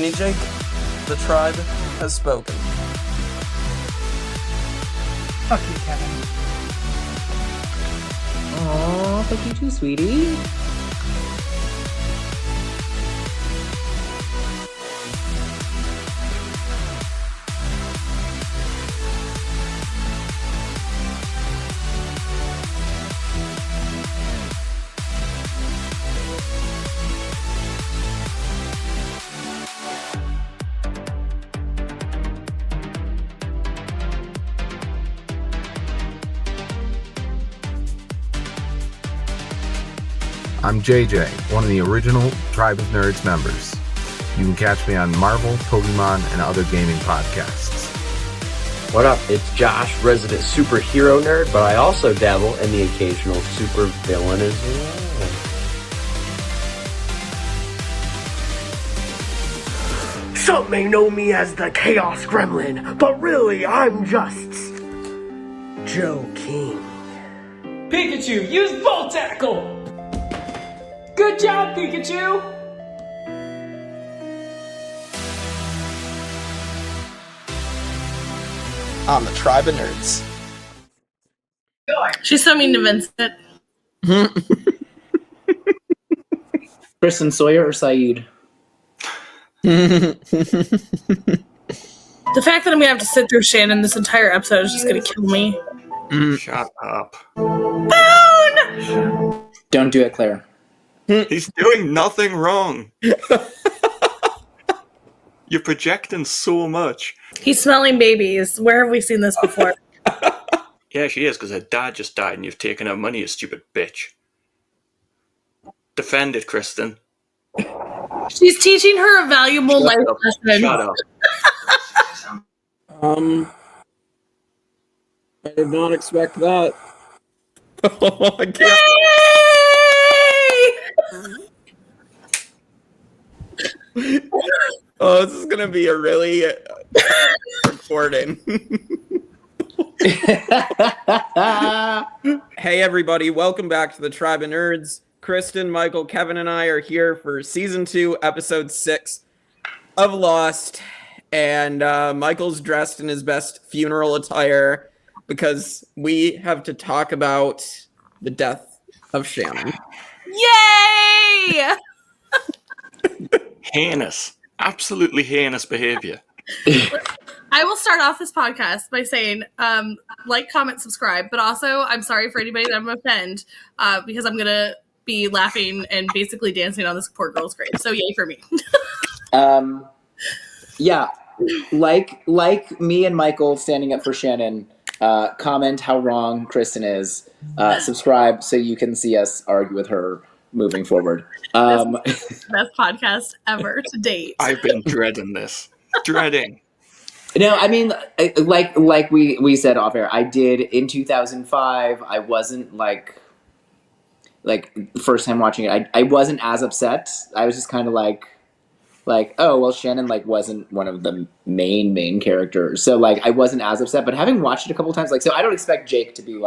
Mini Jake, the tribe has spoken. Fuck you, Kevin. Aw, fuck you too, sweetie. I'm JJ, one of the original Tribe of Nerds members. You can catch me on Marvel, Pokemon, and other gaming podcasts. What up? It's Josh, resident superhero nerd, but I also dabble in the occasional super villain as well. Some may know me as the Chaos Gremlin, but really I'm just Joe King. Pikachu, use Volt Tackle! Good job, Pikachu! On the Tribe of Nerds. She's so mean to Vincent. Kristin, Sawyer, or Saeed? The fact that I'm gonna have to sit through Shannon this entire episode is just gonna kill me. Shut up. Boone! Don't do it, Claire. He's doing nothing wrong. You're projecting so much. He's smelling babies. Where have we seen this before? Yeah, she is, because her dad just died and you've taken her money, you stupid bitch. Defend it, Kristin. She's teaching her a valuable life lesson. Shut up. I did not expect that. Oh my god. Oh, this is gonna be a really recording. Hey everybody, welcome back to the Tribe of Nerds. Kristin, Michael, Kevin, and I are here for Season 2, Episode 6 of Lost. And Michael's dressed in his best funeral attire because we have to talk about the death of Shannon. Yay! Heinous. Absolutely heinous behavior. I will start off this podcast by saying, like, comment, subscribe, but also I'm sorry for anybody that I'm going to offend because I'm going to be laughing and basically dancing on this poor girl's grave. So yay for me. Yeah, like me and Michael standing up for Shannon, comment how wrong Kristin is, subscribe so you can see us argue with her moving forward. Best podcast ever to date. I've been dreading this. Dreading. No, I mean, like we said off air, I did in 2005. I wasn't like first time watching it. I wasn't as upset. I was just kind of like, oh well, Shannon wasn't one of the main characters, so I wasn't as upset. But having watched it a couple times, so I don't expect Jake to be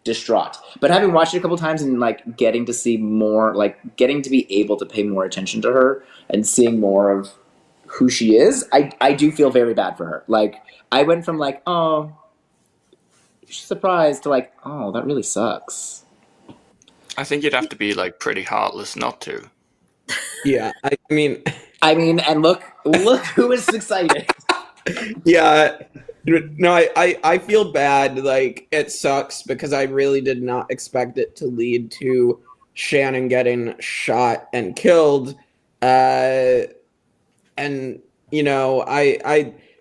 distraught. But having watched it a couple times and getting to see more, getting to be able to pay more attention to her and seeing more of who she is, I do feel very bad for her. I went from oh, she's surprised to oh, that really sucks. I think you'd have to be pretty heartless not to. Yeah, I mean, and look who is excited. Yeah, no, I feel bad. It sucks because I really did not expect it to lead to Shannon getting shot and killed. And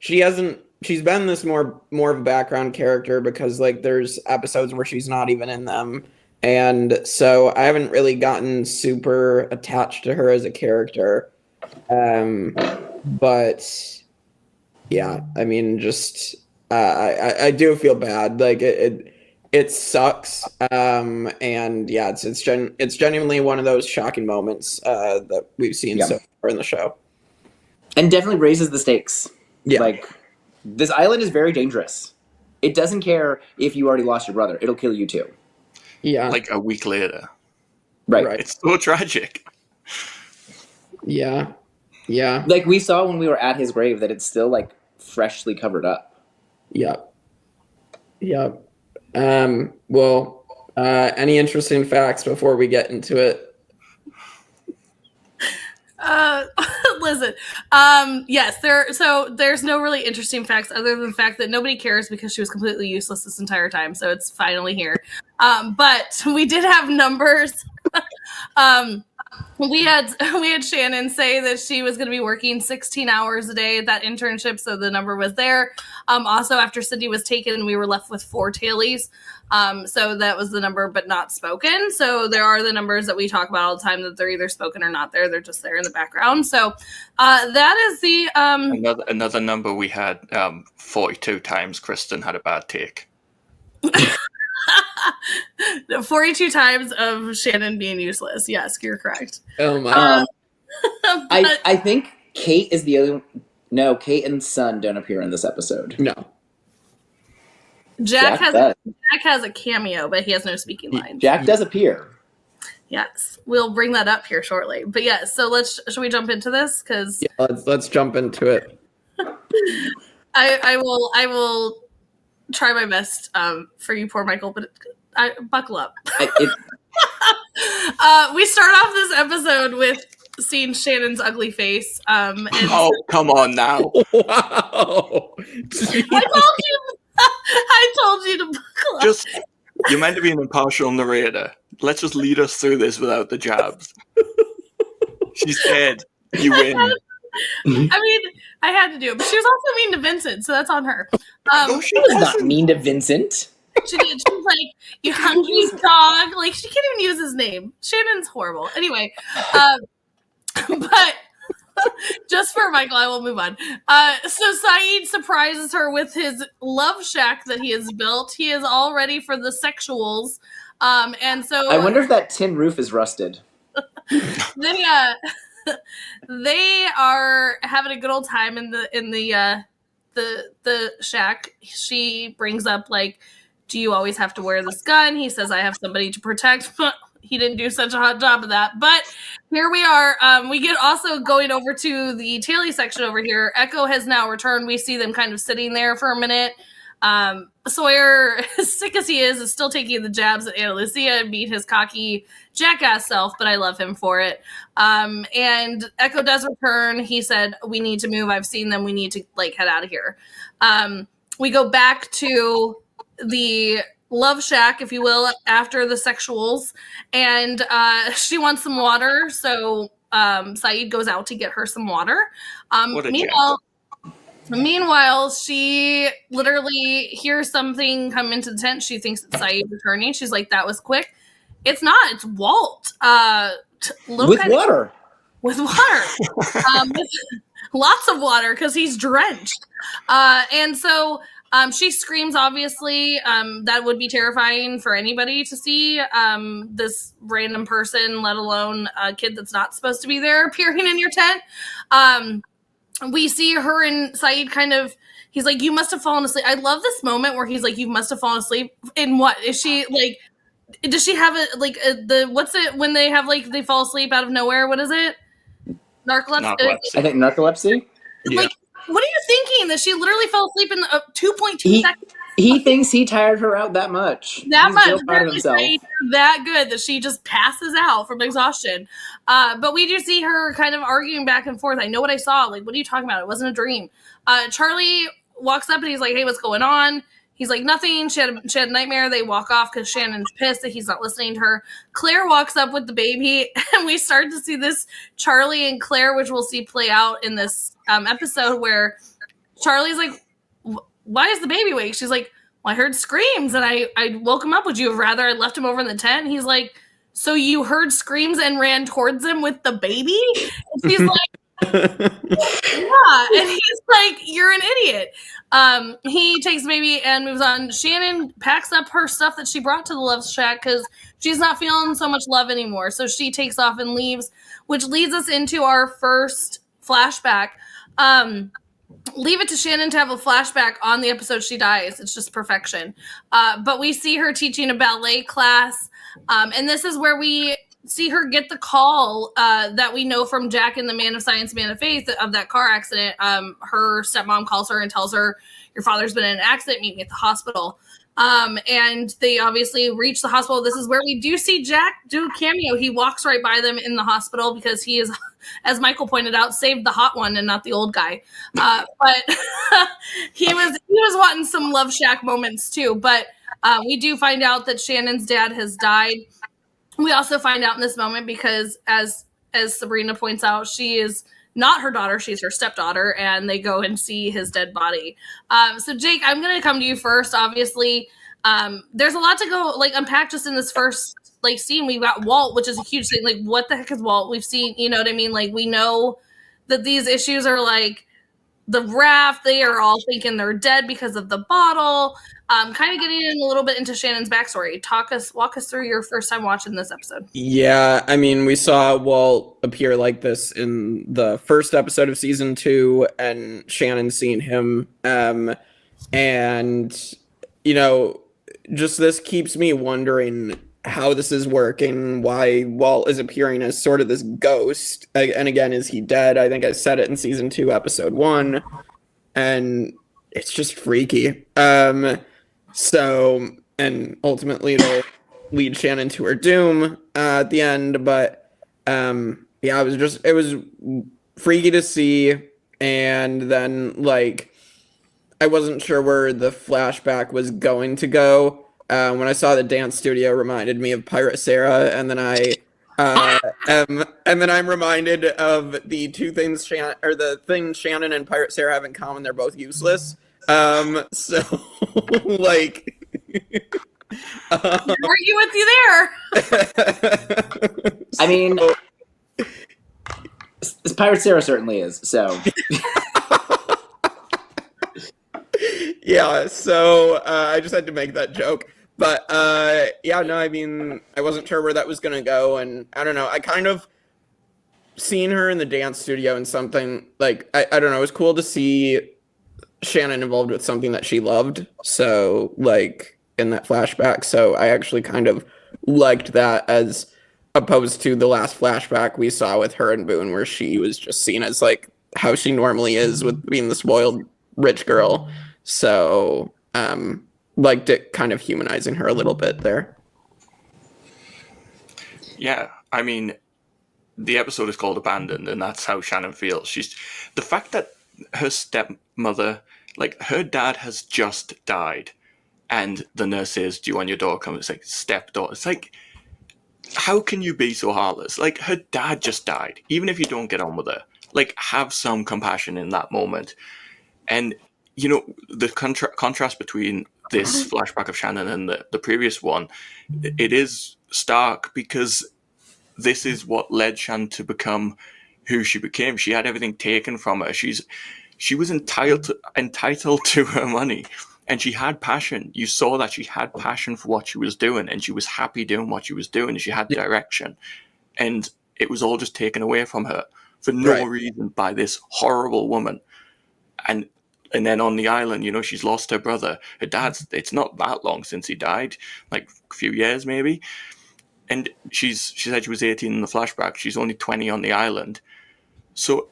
she's been this more of a background character because there's episodes where she's not even in them. And so I haven't really gotten super attached to her as a character. But yeah, I mean, just I do feel bad. It sucks. And yeah, it's genuinely one of those shocking moments that we've seen so far in the show. And definitely raises the stakes. Yeah. This island is very dangerous. It doesn't care if you already lost your brother. It'll kill you too. Yeah. A week later. Right. It's so tragic. Yeah. Yeah. Like we saw when we were at his grave that it's still like freshly covered up. Yep. Well, any interesting facts before we get into it? Listen, yes, there's no really interesting facts other than the fact that nobody cares because she was completely useless this entire time, so it's finally here. But we did have numbers. We had Shannon say that she was going to be working 16 hours a day at that internship, so the number was there. Also, after Cindy was taken, we were left with 4 tailies. So that was the number, but not spoken. So there are the numbers that we talk about all the time that they're either spoken or not there. They're just there in the background. So that is the another number we had. 42 times Kristin had a bad take. 42 times of Shannon being useless. Yes, you're correct. Oh my. I think Kate is the other. No, Kate and Son don't appear in this episode. No. Jack has a cameo, but he has no speaking lines. Jack does appear. Yes, we'll bring that up here shortly. But yes, so should we jump into this? Because let's jump into it. I will try my best for you, poor Michael, but buckle up. We start off this episod with seeing Shannon's ugly face. And come on now. Wow. I told you to buckle up. You're meant to be an impartial narrator. Let's just lead us through this without the jabs. She's dead. You win. I mean, I had to do it, but she was also mean to Vincent, so that's on her. She was not mean to Vincent. She did. She was like, "You hungry dog?" Like she can't even use his name. Shannon's horrible. Anyway, but just for Michael, I will move on. So Saeed surprises her with his love shack that he has built. He is all ready for the sexuals, and so I wonder if that tin roof is rusted. They are having a good old time in the shack. She brings up like, do you always have to wear this gun? He says, I have somebody to protect. He didn't do such a hot job of that. But here we are. We get also going over to the Tailie section over here. Echo has now returned. We see them kind of sitting there for a minute. Sawyer, as sick as he is still taking the jabs at Ana Lucia and beat his cocky jackass self, but I love him for it. And Echo does return. He said, we need to move. I've seen them. We need to head out of here. We go back to the love shack, if you will, after the sexuals. And she wants some water. So Saeed goes out to get her some water. Meanwhile, she literally hears something come into the tent. She thinks it's Saeed returning. She's like, that was quick. It's not. It's Walt. With water. With water. With lots of water because he's drenched. And so she screams, obviously. That would be terrifying for anybody to see. This random person, let alone a kid that's not supposed to be there, appearing in your tent. We see her and Saeed kind of, he's like, you must have fallen asleep. I love this moment where he's like, you must have fallen asleep. In what? Is she like, does she have what's it when they have they fall asleep out of nowhere? What is it? Narcolepsy? I think narcolepsy. Like, what are you thinking? That she literally fell asleep in 2.2 seconds? He thinks he tired her out that much. He's much. proud of himself. That good that she just passes out from exhaustion. But we do see her kind of arguing back and forth. I know what I saw. Like, what are you talking about? It wasn't a dream. Charlie walks up and he's like, hey, what's going on? He's like, nothing. She had a nightmare. They walk off because Shannon's pissed that he's not listening to her. Claire walks up with the baby, and we start to see this Charlie and Claire, which we'll see play out in this episode where Charlie's like, why is the baby awake? She's like, well, I heard screams and I woke him up. Would you have rather I left him over in the tent? And he's like, so you heard screams and ran towards him with the baby? And she's like, yeah. And he's like, you're an idiot. He takes the baby and moves on. Shannon packs up her stuff that she brought to the love shack because she's not feeling so much love anymore. So she takes off and leaves, which leads us into our first flashback. Leave it to Shannon to have a flashback on the episode she dies. It's just perfection. But we see her teaching a ballet class. And this is where we see her get the call that we know from Jack and the Man of Science, Man of Faith of that car accident. Her stepmom calls her and tells her, your father's been in an accident, meet me at the hospital. And they obviously reach the hospital. This is where we do see Jack do a cameo. He walks right by them in the hospital because he is, as Michael pointed out, saved the hot one and not the old guy. But he was wanting some Love Shack moments too. But we do find out that Shannon's dad has died. We also find out in this moment because, as Sabrina points out, she is not her daughter, she's her stepdaughter, and they go and see his dead body. So Jake, I'm going to come to you first. Obviously, there's a lot to go unpack just in this first scene. We've got Walt, which is a huge thing. Like, what the heck is Walt? We've seen, you know what I mean? Like, we know that these issues are like the raft. They are all thinking they're dead because of the bottle. Kind of getting in a little bit into Shannon's backstory. Walk us through your first time watching this episode. Yeah, I mean, we saw Walt appear like this in the first episode of season 2, and Shannon seeing him. And, you know, just this keeps me wondering how this is working, why Walt is appearing as sort of this ghost. And again, is he dead? I think I said it in season 2, episode 1. And it's just freaky. So, and ultimately it'll lead Shannon to her doom at the end. But yeah, it was freaky to see. And then, like, I wasn't sure where the flashback was going to go. When I saw the dance studio, reminded me of Pirate Sara, and then I'm reminded of the two things the thing Shannon and Pirate Sara have in common. They're both useless. So like, Weren't you with you there? I mean, Pirate Sara certainly is. So. Yeah, so I just had to make that joke. But yeah, no, I mean, I wasn't sure where that was going to go. And I don't know, I kind of seen her in the dance studio and something like, I don't know, it was cool to see Shannon involved with something that she loved. So like in that flashback. So I actually kind of liked that as opposed to the last flashback we saw with her and Boone, where she was just seen as like how she normally is with being the spoiled rich girl. So liked it kind of humanizing her a little bit there. Yeah, I mean, the episode is called Abandoned, and that's how Shannon feels. She's the fact that her stepmother, like her dad has just died, and the nurse says, "Do you want your daughter come?" It's like stepdaughter. It's like, how can you be so heartless? Like, her dad just died. Even if you don't get on with her, like, have some compassion in that moment. And you know, the contrast between this flashback of Shannon and the previous one, it is stark, because this is what led Shannon to become who she became. She had everything taken from her. She was entitled to her money, and she had passion. You saw that she had passion for what she was doing, and she was happy doing what she was doing. She had direction, and it was all just taken away from her for no reason by this horrible woman. And then on the island, you know, she's lost her brother. Her dad's, it's not that long since he died, like a few years maybe. And she said she was 18 in the flashback. She's only 20 on the island. So,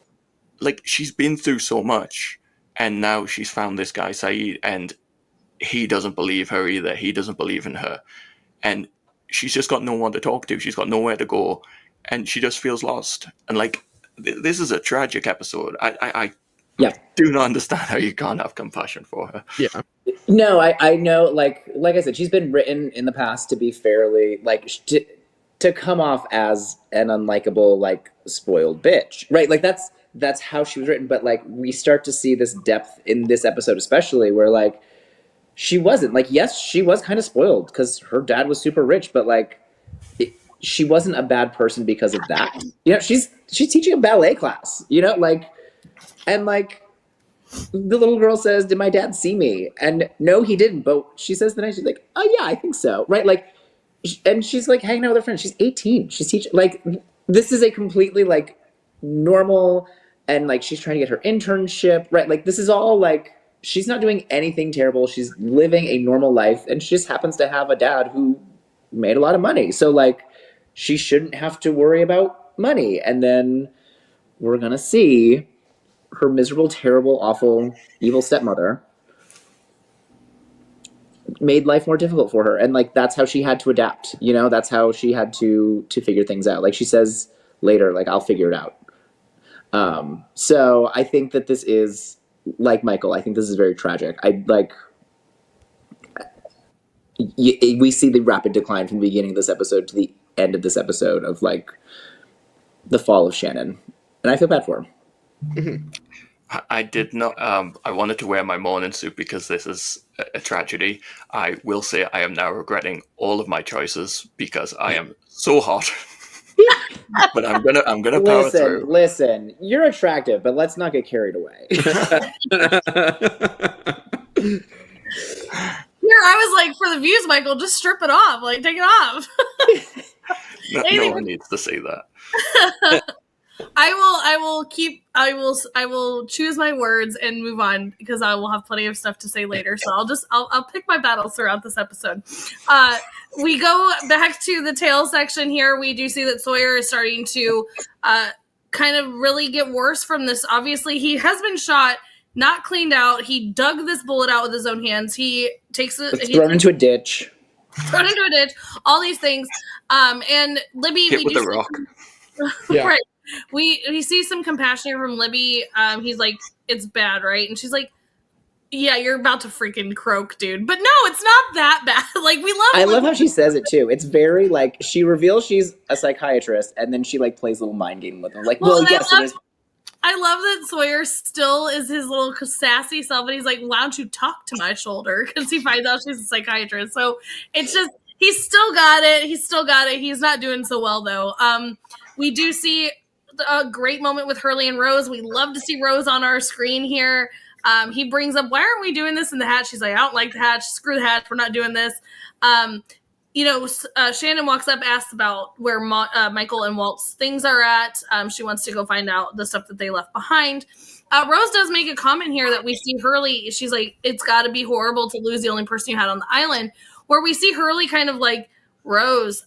like, she's been through so much. And now she's found this guy, Saeed, and he doesn't believe her either. He doesn't believe in her. And she's just got no one to talk to. She's got nowhere to go. And she just feels lost. And, like, this is a tragic episode. I do not understand how you can't have compassion for her. Yeah. No, I know, like I said, she's been written in the past to be fairly, like, to come off as an unlikable, like, spoiled bitch, right? Like, that's how she was written. But, like, we start to see this depth in this episode, especially, where, like, she wasn't, like, yes, she was kind of spoiled because her dad was super rich, but, like, she wasn't a bad person because of that. You know, she's teaching a ballet class, you know, like, and, like, the little girl says, "Did my dad see me?" And no, he didn't. But she says the night, she's like, "Oh yeah, I think so." Right? Like, and she's like hanging out with her friends. She's 18. She's teaching. Like, this is a completely, like, normal, and, like, she's trying to get her internship. Right? Like, this is all, like, she's not doing anything terrible. She's living a normal life, and she just happens to have a dad who made a lot of money. So, like, she shouldn't have to worry about money. And then we're going to see her miserable, terrible, awful, evil stepmother made life more difficult for her. And like, that's how she had to adapt. You know, that's how she had to figure things out. Like she says later, like, I'll figure it out. So I think that this is, like Michael, I think this is very tragic. We see the rapid decline from the beginning of this episode to the end of this episode of like the fall of Shannon, and I feel bad for him. I did not. I wanted to wear my mourning suit because this is a tragedy. I will say I am now regretting all of my choices because I am so hot. But I'm gonna power through. Listen, you're attractive, but let's not get carried away. Here, I was like, for the views, Michael, just strip it off. Like, take it off. No one needs to see that. I will choose my words and move on because I will have plenty of stuff to say later. So I'll pick my battles throughout this episode. We go back to the tail section here. We do see that Sawyer is starting to kind of really get worse from this. Obviously, he has been shot, not cleaned out. He dug this bullet out with his own hands. He takes it. It's thrown into a ditch. Thrown into a ditch. All these things. And Libby, hit with a rock. Yeah. Right. We see some compassion from Libby. He's like, it's bad, right? And she's like, yeah, you're about to freaking croak, dude. But no, it's not that bad. Like, we love I Libby. love how she says it too. It's very like, she reveals she's a psychiatrist and then she like plays a little mind game with him. Like, well yes, it is. I love that Sawyer still is his little sassy self, and he's like, why don't you talk to my shoulder? Because he finds out she's a psychiatrist. So it's just, he's still got it. He's not doing so well, though. We do see a great moment with Hurley and Rose. We love to see Rose on our screen here. He brings up, why aren't we doing this in the hatch? She's like, I don't like the hatch. Screw the hatch. We're not doing this. Shannon walks up, asks about where Michael and Walt's things are at. She wants to go find out the stuff that they left behind. Rose does make a comment here that we see Hurley. She's like, it's got to be horrible to lose the only person you had on the island. Where we see Hurley kind of like, Rose,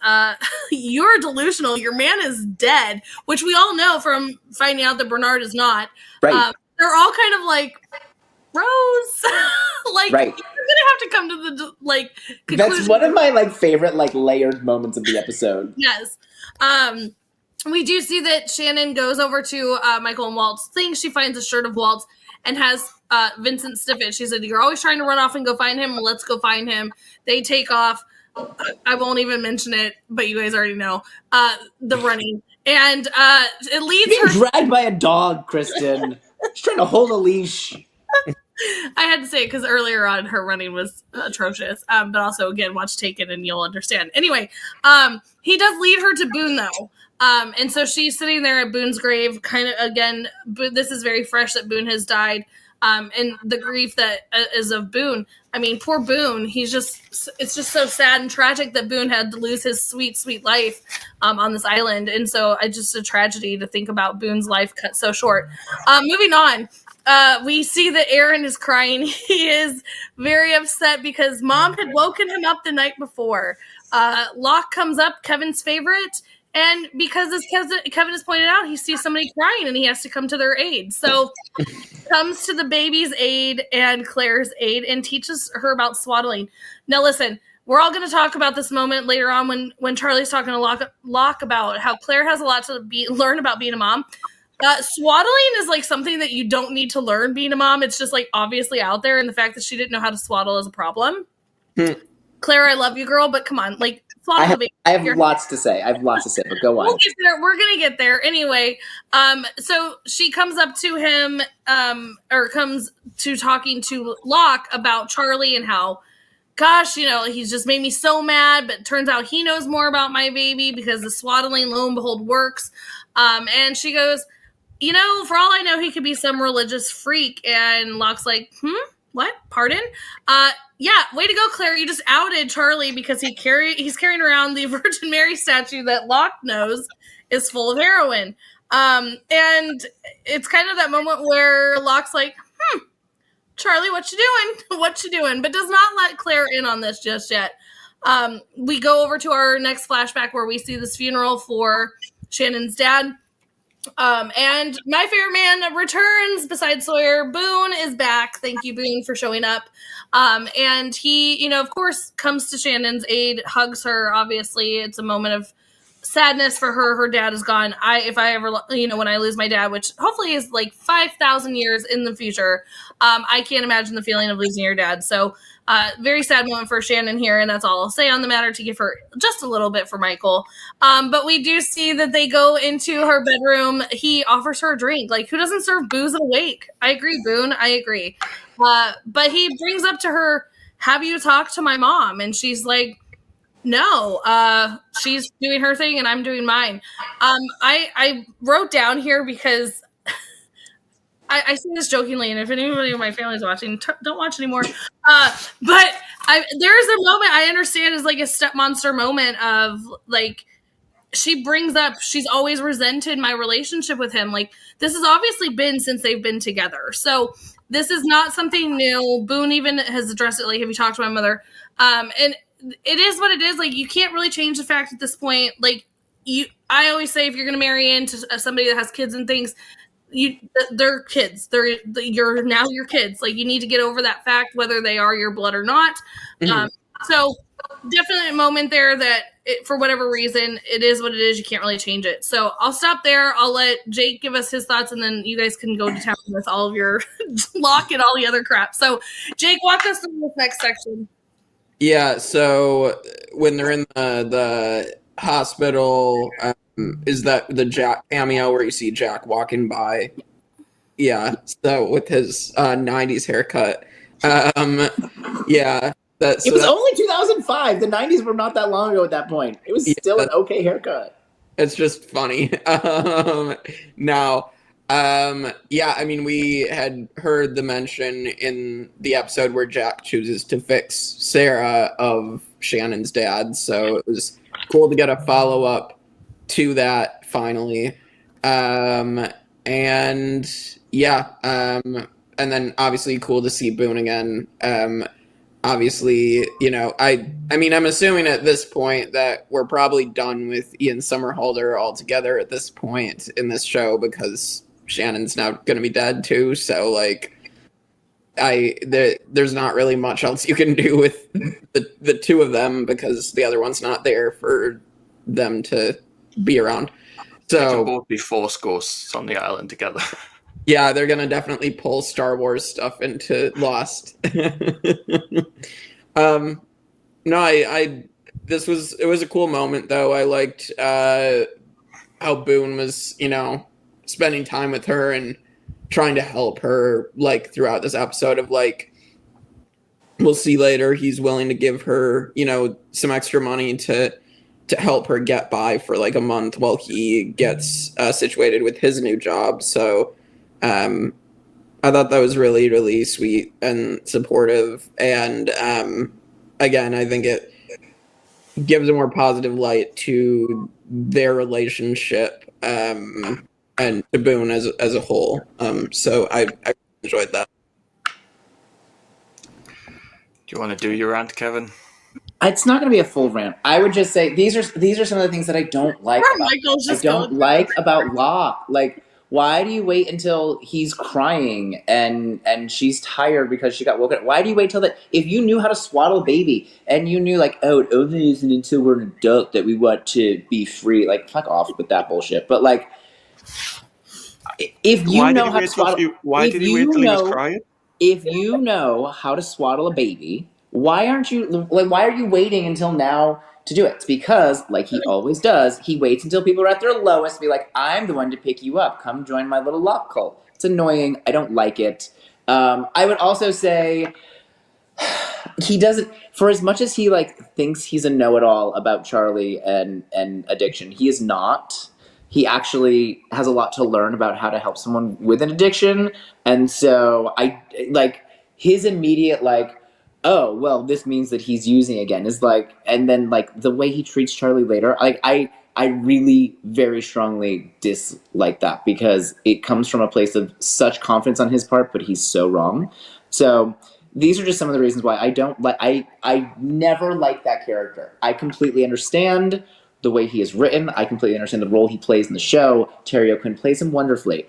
you're delusional. Your man is dead, which we all know from finding out that Bernard is not. Right. They're all kind of like, Rose, like, right. You're gonna have to come to the conclusion. That's one of my like favorite like layered moments of the episode. Yes. We do see that Shannon goes over to Michael and Walt's thing. She finds a shirt of Walt's and has Vincent sniff it. She said, you're always trying to run off and go find him. Well, let's go find him. They take off. I won't even mention it, but you guys already know the running. And it leads her dragged by a dog, Kristin. She's trying to hold a leash. I had to say it because earlier on her running was atrocious. But also, again, watch Taken and you'll understand. Anyway, he does lead her to Boone, though. And so she's sitting there at Boone's grave, kind of, again, this is very fresh that Boone has died. And the grief that is of Boone. I mean, poor Boone. It's just so sad and tragic that Boone had to lose his sweet, sweet life on this island. And so it's just a tragedy to think about Boone's life cut so short. Moving on. We see that Aaron is crying. He is very upset because Mom had woken him up the night before. Locke comes up, Kevin's favorite, and because as Kevin has pointed out, he sees somebody crying and he has to come to their aid. So comes to the baby's aid and Claire's aid and teaches her about swaddling. Now listen, we're all going to talk about this moment later on when Charlie's talking to Locke about how Claire has a lot to learn about being a mom. Swaddling is like something that you don't need to learn being a mom. It's just like obviously out there, and the fact that she didn't know how to swaddle is a problem. Claire, I love you, girl, but come on, like swaddle baby. I have lots to say. But go on. We'll get there. We're gonna get there anyway. So she comes up to him, or comes to talking to Locke about Charlie and how, gosh, he's just made me so mad. But it turns out he knows more about my baby because the swaddling, lo and behold, works. And she goes, for all I know, he could be some religious freak. And Locke's like, what? Pardon? Yeah, way to go, Claire. You just outed Charlie because he's carrying around the Virgin Mary statue that Locke knows is full of heroin. And it's kind of that moment where Locke's like, Charlie, what you doing? What you doing? But does not let Claire in on this just yet. We go over to our next flashback where we see this funeral for Shannon's dad. And my favorite man returns besides Sawyer. Boone is back. Thank you, Boone, for showing up. And he, of course, comes to Shannon's aid, hugs her. Obviously, it's a moment of sadness for her. Her dad is gone. If I ever, when I lose my dad, which hopefully is like 5,000 years in the future, I can't imagine the feeling of losing your dad. So, very sad moment for Shannon here, and that's all I'll say on the matter to give her just a little bit for Michael. But we do see that they go into her bedroom. He offers her a drink. Like, who doesn't serve booze at a wake? I agree, Boone. I agree. But he brings up to her, have you talked to my mom? And she's like, no, she's doing her thing and I'm doing mine. I wrote down here because I say this jokingly, and if anybody in my family is watching, don't watch anymore. But there's a moment I understand is like a step monster moment of like, she brings up, she's always resented my relationship with him. Like, this has obviously been since they've been together. So this is not something new. Boone even has addressed it. Like, have you talked to my mother? And it is what it is. Like, you can't really change the fact at this point. Like, I always say, if you're going to marry into somebody that has kids and things, they're kids. You're now your kids. Like, you need to get over that fact, whether they are your blood or not. Mm-hmm. So definitely a moment there that for whatever reason, it is what it is. You can't really change it. So I'll stop there. I'll let Jake give us his thoughts, and then you guys can go to town with all of your lock and all the other crap. So Jake, walk us through this next section. Yeah. So when they're in the hospital, is that the Jack cameo where you see Jack walking by? Yeah. So with his 90s haircut. Yeah. It was only 2005. The 90s were not that long ago at that point. It was still an okay haircut. It's just funny. Now, yeah, I mean, we had heard the mention in the episode where Jack chooses to fix Sara of Shannon's dad. So it was cool to get a follow-up to that finally. And yeah, and then obviously cool to see Boone again. Obviously, I mean, I'm assuming at this point that we're probably done with Ian Somerhalder altogether at this point in this show, because Shannon's now going to be dead too. So like, there's not really much else you can do with the two of them, because the other one's not there for them to be around. So they can both be Force ghosts on the island together. Yeah, they're gonna definitely pull Star Wars stuff into Lost. No, it was a cool moment though. I liked how Boone was, spending time with her and trying to help her, like, throughout this episode of, like, we'll see later, he's willing to give her, some extra money to help her get by for like a month while he gets situated with his new job. So I thought that was really, really sweet and supportive. And again, I think it gives a more positive light to their relationship and to Boone as a whole. So I enjoyed that. Do you want to do your rant, Kevin? It's not going to be a full rant. I would just say these are some of the things that I don't like. About Locke. Like, why do you wait until he's crying and she's tired because she got woken up? Why do you wait till that? If you knew how to swaddle a baby and you knew, like, it only isn't until we're an adult that we want to be free. Like, fuck off with that bullshit. But like, if you know how to swaddle, why did he wait till he was crying? If you know how to swaddle a baby, why are you waiting until now to do it? It's because, like he always does, he waits until people are at their lowest to be like, I'm the one to pick you up. Come join my little Locke cult. It's annoying. I don't like it. I would also say he doesn't, for as much as he like thinks he's a know-it-all about Charlie and addiction, he is not. He actually has a lot to learn about how to help someone with an addiction. And so I like his immediate like, oh, well, this means that he's using again is like, and then like the way he treats Charlie later, like I really very strongly dislike that, because it comes from a place of such confidence on his part, but he's so wrong. So these are just some of the reasons why I don't like. I never liked that character. I completely understand the way he is written. I completely understand the role he plays in the show. Terry O'Quinn plays him wonderfully,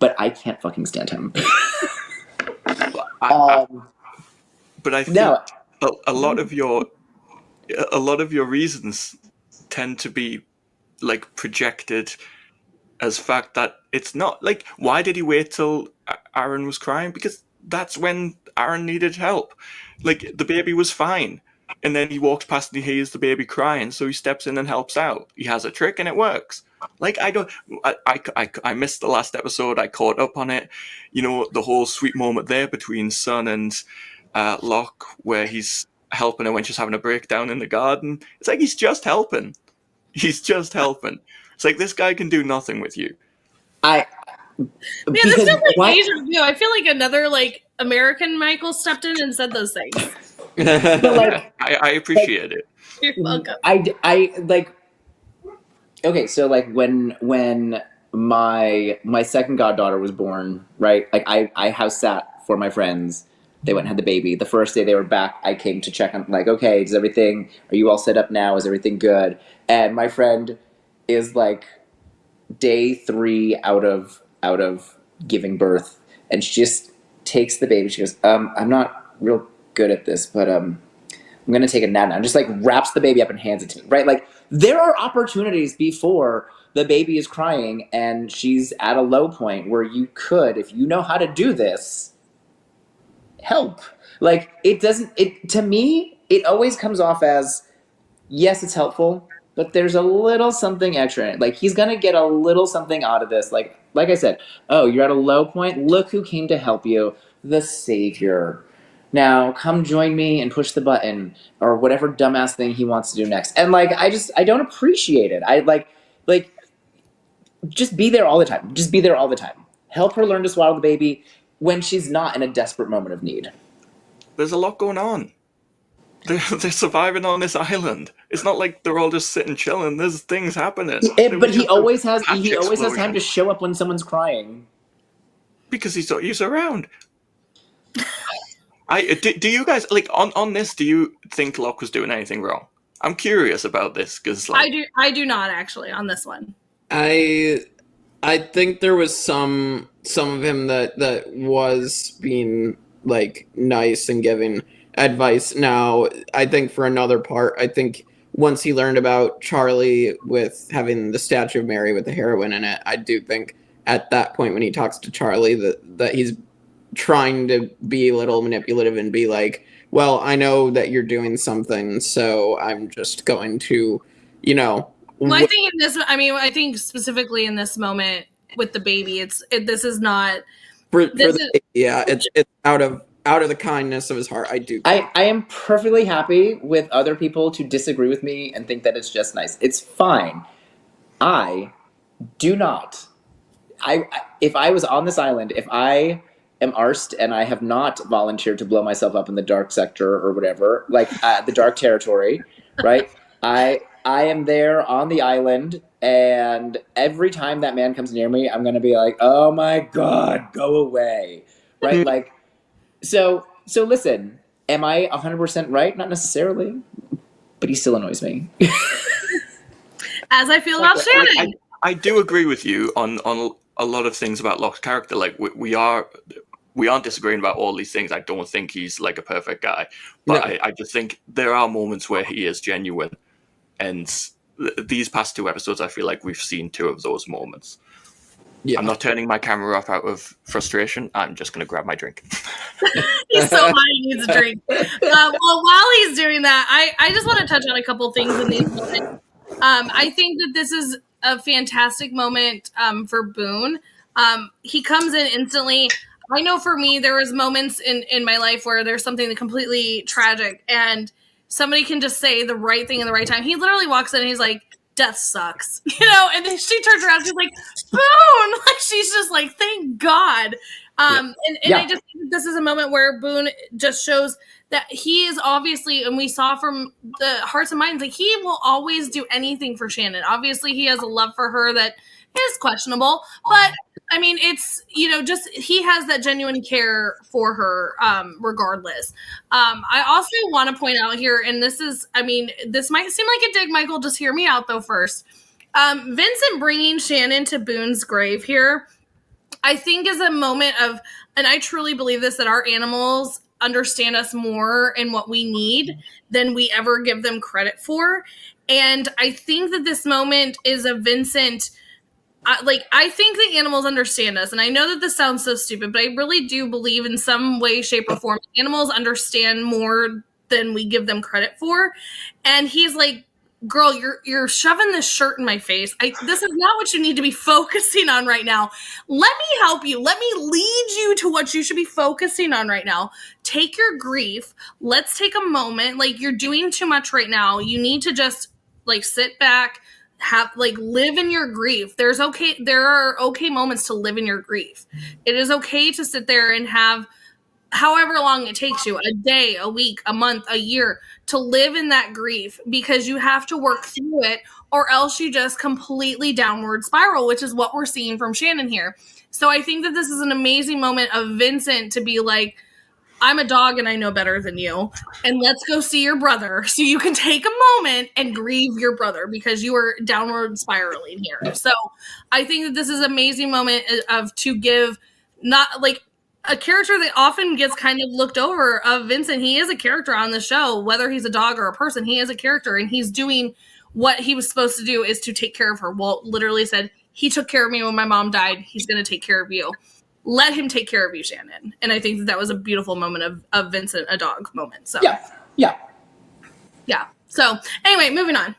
but I can't fucking stand him. But I think no. a lot of your reasons tend to be like projected as fact that it's not like, why did he wait till Aaron was crying? Because that's when Aaron needed help. Like, the baby was fine, and then he walks past and he hears the baby crying, so he steps in and helps out. He has a trick and it works. Like, I missed the last episode. I caught up on it. You know, the whole sweet moment there between Sun and Locke, where he's helping her when she's having a breakdown in the garden. It's like, he's just helping. He's just helping. It's like, this guy can do nothing with you. Man, this feels like deja vu. I feel like another like American Michael stepped in and said those things. But like, I appreciate it. You're welcome. I like. Okay, so like when my second goddaughter was born, right? Like I house sat for my friends. They went and had the baby. The first day they were back, I came to check on, like, okay, are you all set up now? Is everything good? And my friend is like day 3 out of giving birth, and she just takes the baby. She goes, I'm not real good at this, but I'm gonna take a nap now. And just like wraps the baby up and hands it to me, right? Like, there are opportunities before the baby is crying and she's at a low point where you could, if you know how to do this, help. Like, to me, it always comes off as, yes, it's helpful, but there's a little something extra in it. Like, he's gonna get a little something out of this. Like I said, oh, you're at a low point? Look who came to help you. The Savior. Now, come join me and push the button, or whatever dumbass thing he wants to do next. And like, I don't appreciate it. I like, just be there all the time. Just be there all the time. Help her learn to swaddle the baby when she's not in a desperate moment of need. There's a lot going on. They're surviving on this island. It's not like they're all just sitting chilling. There's things happening. But he always has time to show up when someone's crying. Because he's around. Do you guys, like, on this, do you think Locke was doing anything wrong? I'm curious about this because, like, I do not actually on this one. I think there was some of him that was being like nice and giving advice. Now, I think for another part, I think once he learned about Charlie with having the statue of Mary with the heroin in it, I do think at that point when he talks to Charlie that he's trying to be a little manipulative and be like, well, I know that you're doing something, so I'm just going to, you know. Well, I think specifically in this moment with the baby, this is not. It's out of the kindness of his heart. I am perfectly happy with other people to disagree with me and think that it's just nice. It's fine. I do not. If I was on this island, if I am arsed and I have not volunteered to blow myself up in the dark sector or whatever, like the dark territory, right? I am there on the island, and every time that man comes near me, I'm going to be like, oh my God, go away. Right? Like, so listen, am I 100% right? Not necessarily, but he still annoys me. As I feel about Shannon. I do agree with you on a lot of things about Locke's character. Like, we aren't disagreeing about all these things. I don't think he's like a perfect guy, but no. I just think there are moments where he is genuine, and these past 2 episodes, I feel like we've seen 2 of those moments. Yeah. I'm not turning my camera off out of frustration. I'm just going to grab my drink. He's so high, he needs a drink. Well, while he's doing that, I just want to touch on a couple things in these moments. I think that this is a fantastic moment for Boone. He comes in instantly. I know for me, there was moments in my life where there's something completely tragic and somebody can just say the right thing in the right time. He literally walks in and he's like, death sucks, you know? And then she turns around and she's like, Boone! Like, she's just like, thank God. I just think this is a moment where Boone just shows that he is obviously, and we saw from the Hearts and Minds, like, he will always do anything for Shannon. Obviously, he has a love for her that is questionable, but I mean, it's, just he has that genuine care for her, regardless. I also want to point out here, and this might seem like a dig, Michael, just hear me out though first. Vincent bringing Shannon to Boone's grave here, I think is a moment of, and I truly believe this, that our animals understand us more and what we need than we ever give them credit for. And I think that this moment is a Vincent, I think the animals understand us. And I know that this sounds so stupid, but I really do believe in some way, shape, or form, animals understand more than we give them credit for. And he's like, girl, you're shoving this shirt in my face. This is not what you need to be focusing on right now. Let me help you. Let me lead you to what you should be focusing on right now. Take your grief. Let's take a moment. Like, you're doing too much right now. You need to just sit back, live in your grief. There are okay moments to live in your grief. It is okay to sit there and have however long it takes you, a day, a week, a month, a year, to live in that grief, because you have to work through it, or else you just completely downward spiral, which is what we're seeing from Shannon here. So I think that this is an amazing moment of Vincent to be like, I'm a dog and I know better than you, and let's go see your brother so you can take a moment and grieve your brother because you are downward spiraling here. So I think that this is an amazing moment to give, not like a character that often gets kind of looked over of Vincent. He is a character on the show, whether he's a dog or a person, he is a character, and he's doing what he was supposed to do, is to take care of her. Walt literally said, he took care of me when my mom died. He's going to take care of you. Let him take care of you, Shannon. And I think that was a beautiful moment of Vincent, a dog moment. So Yeah. So anyway, moving on.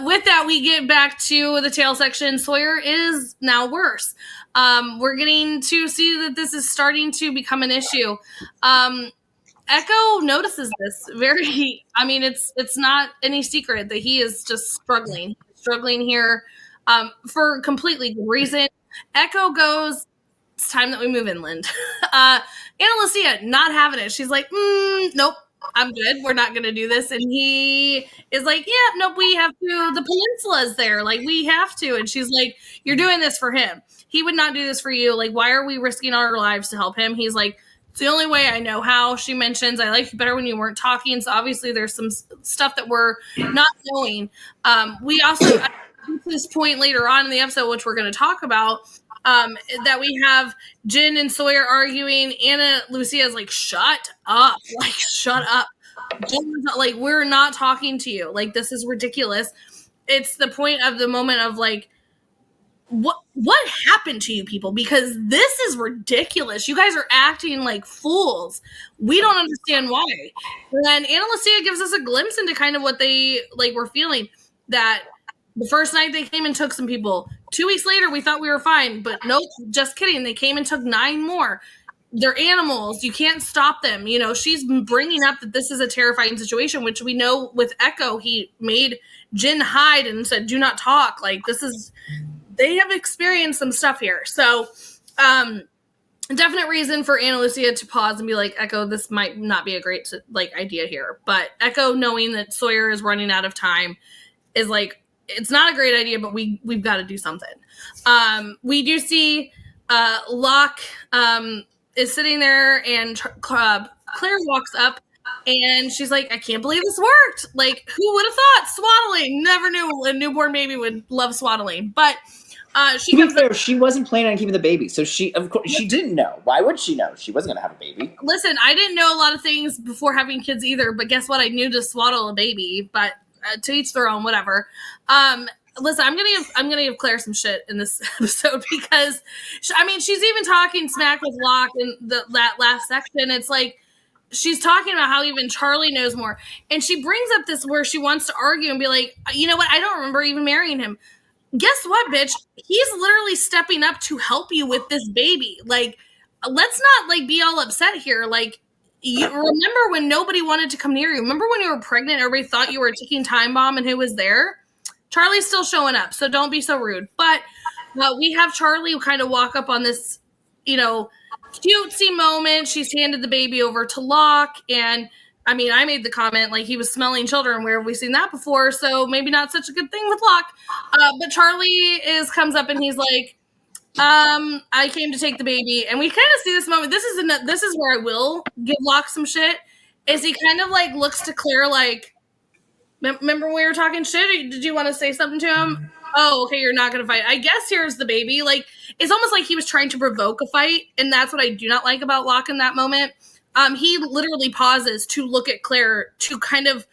With that, we get back to the tail section. Sawyer is now worse. We're getting to see that this is starting to become an issue. Echo notices this it's not any secret that he is just struggling here, for completely good reason. Echo goes, it's time that we move inland. Anna Lucia not having it. She's like, nope, I'm good. We're not going to do this. And he is like, yeah, nope, we have to. The peninsula's there. Like, we have to. And she's like, you're doing this for him. He would not do this for you. Like, why are we risking our lives to help him? He's like, it's the only way I know how. She mentions, I liked you better when you weren't talking. So obviously there's some stuff that we're not knowing. We also, at this point later on in the episode, which we're going to talk about, that we have Jin and Sawyer arguing. Anna Lucia is like, shut up. Like, shut up. Jin's like, we're not talking to you. Like, this is ridiculous. It's the point of the moment of like, what happened to you people? Because this is ridiculous. You guys are acting like fools. We don't understand why. And Anna Lucia gives us a glimpse into kind of what they were feeling. That the first night they came and took some people. 2 weeks later, we thought we were fine, but nope, just kidding. They came and took 9 more. They're animals. You can't stop them. She's bringing up that this is a terrifying situation, which we know with Echo, he made Jin hide and said, do not talk. Like, they have experienced some stuff here. So, definite reason for Anna Lucia to pause and be like, Echo, this might not be a great idea here. But Echo, knowing that Sawyer is running out of time, is like, it's not a great idea, but we've got to do something. We do see Locke is sitting there, and Claire walks up, and she's like, I can't believe this worked. Like, who would have thought? Swaddling. Never knew a newborn baby would love swaddling. But to be fair, she wasn't planning on keeping the baby, so she didn't know. Why would she know? She wasn't going to have a baby. Listen, I didn't know a lot of things before having kids either, but guess what? I knew to swaddle a baby, but to each their own, whatever. Listen, I'm gonna give Claire some shit in this episode because, she's even talking smack with Locke in that last section. It's like, she's talking about how even Charlie knows more. And she brings up this where she wants to argue and be like, you know what? I don't remember even marrying him. Guess what, bitch? He's literally stepping up to help you with this baby. Like, let's not be all upset here. Like, you remember when nobody wanted to come near you? Remember when you were pregnant, everybody thought you were a ticking time bomb, and who was there? Charlie's still showing up, so don't be so rude. But we have Charlie kind of walk up on this, cutesy moment. She's handed the baby over to Locke, and I mean, I made the comment, like, he was smelling children. Where have we seen that before? So maybe not such a good thing with Locke. But Charlie comes up and he's like, I came to take the baby. And we kind of see this moment. This is where I will give Locke some shit. Is he kind of, like, looks to Claire like, remember when we were talking shit? Did you want to say something to him? Oh, okay, you're not going to fight. I guess here's the baby. Like, it's almost like he was trying to provoke a fight, and that's what I do not like about Locke in that moment. He literally pauses to look at Claire to kind of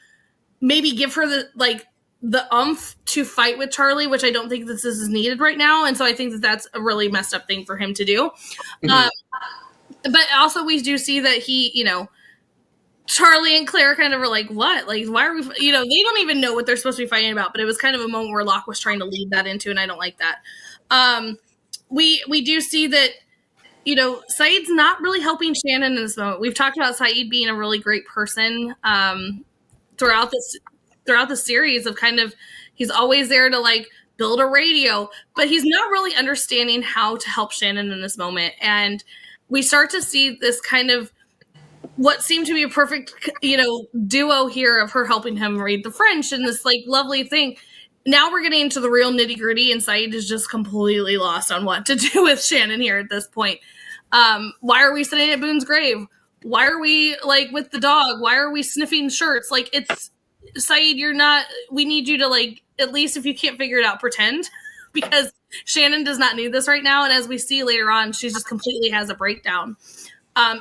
maybe give her the umph to fight with Charlie, which I don't think this is needed right now, and so I think that that's a really messed up thing for him to do. But also we do see that he, you know, Charlie and Claire kind of are like, what? Like, why are we, you know, they don't even know what they're supposed to be fighting about, but it was kind of a moment where Locke was trying to lead that into, and I don't like that. We do see that, you know, Saeed's not really helping Shannon in this moment. We've talked about Saeed being a really great person throughout the series of kind of, he's always there to, like, build a radio, but he's not really understanding how to help Shannon in this moment. And we start to see this kind of what seemed to be a perfect, you know, duo here of her helping him read the French and this, like, lovely thing. Now we're getting into the real nitty gritty, and Saeed is just completely lost on what to do with Shannon here at this point. Why are we sitting at Boone's grave? Why are we, like, with the dog? Why are we sniffing shirts? Like, it's Saeed, we need you to, like, at least if you can't figure it out, pretend, because Shannon does not need this right now. And as we see later on, she just completely has a breakdown.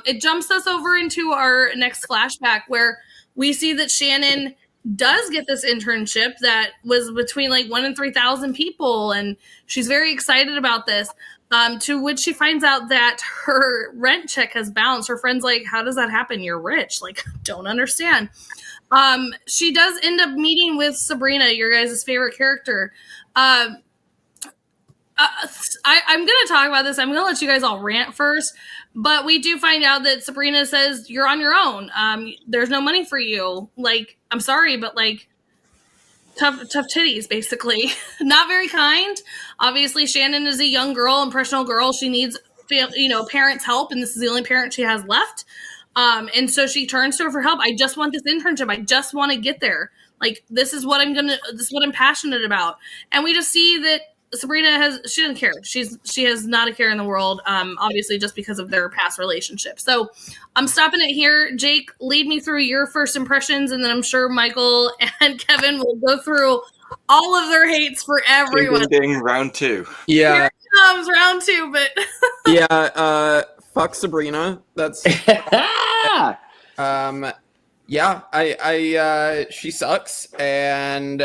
It jumps us over into our next flashback where we see that Shannon does get this internship that was between like 1 and 3,000 people. And she's very excited about this, to which she finds out that her rent check has bounced. Her friend's like, how does that happen? You're rich. Like, don't understand. She does end up meeting with Sabrina, your guys' favorite character. I'm going to talk about this. I'm going to let you guys all rant first. But we do find out that Sabrina says, you're on your own. There's no money for you. Like, I'm sorry, but, like, tough titties, basically. Not very kind. Obviously, Shannon is a young girl, impressionable girl. She needs, parents' help, and this is the only parent she has left. And so she turns to her for help. I just want this internship. I just want to get there. Like, this is what I'm passionate about. And we just see that Sabrina she doesn't care. She has not a care in the world, obviously just because of their past relationship. So I'm stopping it here. Jake, lead me through your first impressions, and then I'm sure Michael and Kevin will go through all of their hates for everyone. Ding, round two. Yeah. Here it comes, round two, but yeah, fuck Sabrina. That's yeah, I she sucks, and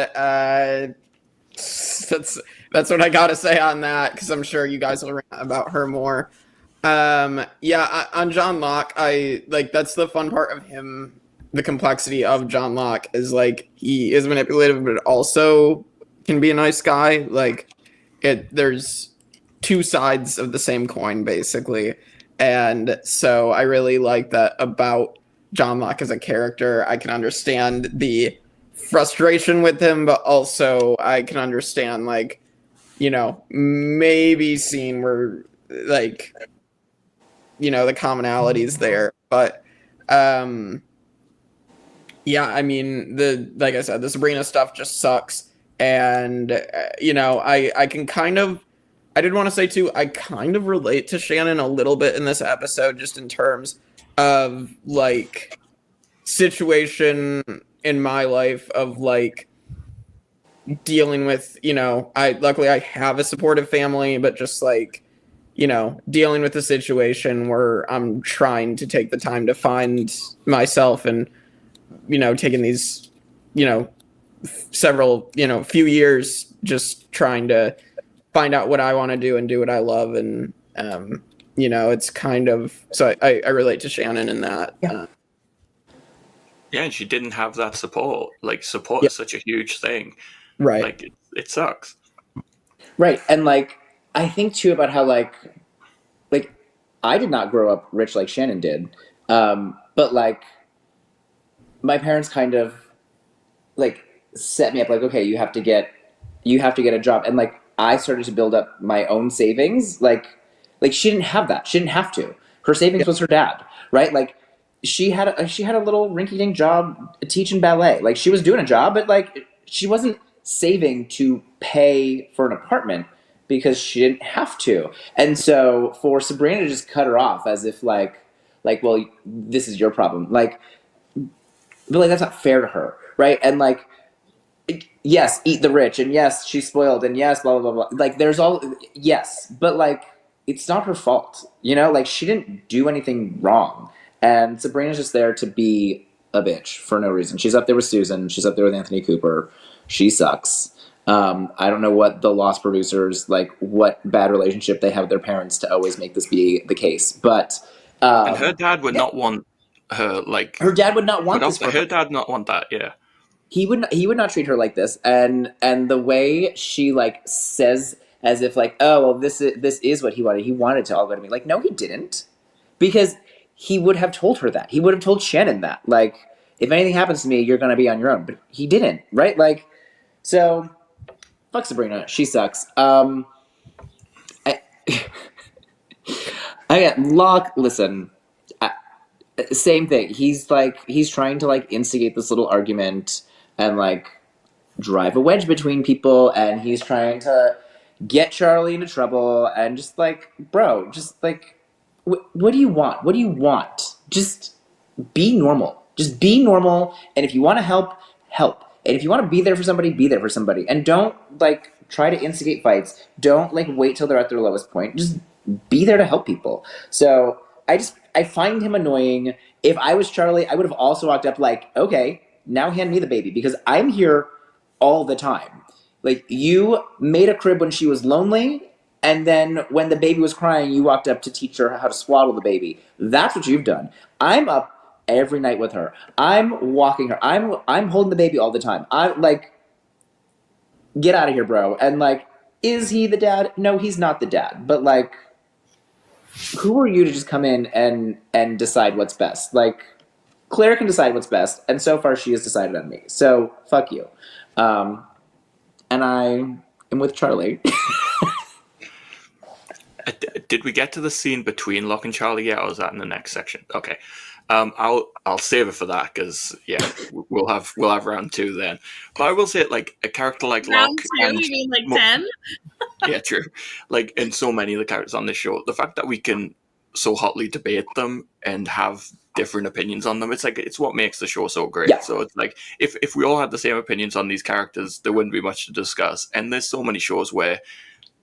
that's what I gotta say on that, because I'm sure you guys will rant about her more. On John Locke, that's the fun part of him. The complexity of John Locke is, like, he is manipulative, but also can be a nice guy. Like, there's two sides of the same coin, basically. And so I really like that about John Locke as a character. I can understand the frustration with him, but also I can understand, like, maybe seeing where, like, the commonalities there. But I mean, like I said, the Sabrina stuff just sucks. And I can kind of, I did want to say too, I kind of relate to Shannon a little bit in this episode, just in terms of, like, situation in my life of, like, dealing with, luckily I have a supportive family, but just, like, dealing with a situation where I'm trying to take the time to find myself, and, taking these, several, few years just trying to find out what I want to do and do what I love. And, it's kind of, so I relate to Shannon in that. Yeah, and she didn't have that support. Like, support is such a huge thing. Right. Like, it sucks. Right. And, like, I think too about how, like I did not grow up rich like Shannon did. But, like, my parents kind of, like, set me up, like, okay, you have to get a job. And, like, I started to build up my own savings. Like she didn't have that. She didn't have to. Her savings was her dad, right? Like, she had a little rinky-dink job teaching ballet. Like, she was doing a job, but like she wasn't saving to pay for an apartment because she didn't have to. And so for Sabrina to just cut her off as if well, this is your problem. Like, but like that's not fair to her, right? And like, yes, eat the rich, and yes, she's spoiled, and yes, blah blah blah blah. Like, there's all yes, but like, it's not her fault, you know. Like, she didn't do anything wrong, and Sabrina's just there to be a bitch for no reason. She's up there with Susan. She's up there with Anthony Cooper. She sucks. I don't know what the Lost producers, like, what bad relationship they have with their parents to always make this be the case. But and her dad would not want her, like, her dad would not want this for her dad not want that. Yeah, he would not treat her like this. And the way she like says as if like, oh well, this is what he wanted. He wanted to all go to me. Like, no, he didn't, because he would have told her that. He would have told Shannon that. Like, if anything happens to me, you're gonna be on your own. But he didn't, right? Like, so fuck Sabrina. She sucks. I Locke. Listen. Same thing. He's trying to like instigate this little argument and like drive a wedge between people, and he's trying to get Charlie into trouble, and just like, bro, just like, what do you want? What do you want? Just be normal. Just be normal, and if you want to help, help. And if you want to be there for somebody, be there for somebody. And don't like try to instigate fights. Don't like wait till they're at their lowest point. Just be there to help people. So I find him annoying. If I was Charlie, I would have also walked up like, okay, now hand me the baby, because I'm here all the time. Like, you made a crib when she was lonely, and then when the baby was crying, you walked up to teach her how to swaddle the baby. That's what you've done. I'm up every night with her. I'm walking her. I'm holding the baby all the time. I like, get out of here, bro. And like, is he the dad? No, he's not the dad. But like, who are you to just come in and decide what's best? Like, Claire can decide what's best, and so far she has decided on me. So fuck you. And I am with Charlie. Did we get to the scene between Locke and Charlie yet, or is that in the next section? Okay, I'll save it for that, because yeah, we'll have round 2 then. But I will say, like, a character like Round Locke, 2? You mean like 10? Yeah, true. Like, in so many of the characters on this show, the fact that we can so hotly debate them and have different opinions on them, it's what makes the show so great. Yeah. So it's like, if we all had the same opinions on these characters, there wouldn't be much to discuss. And there's so many shows where,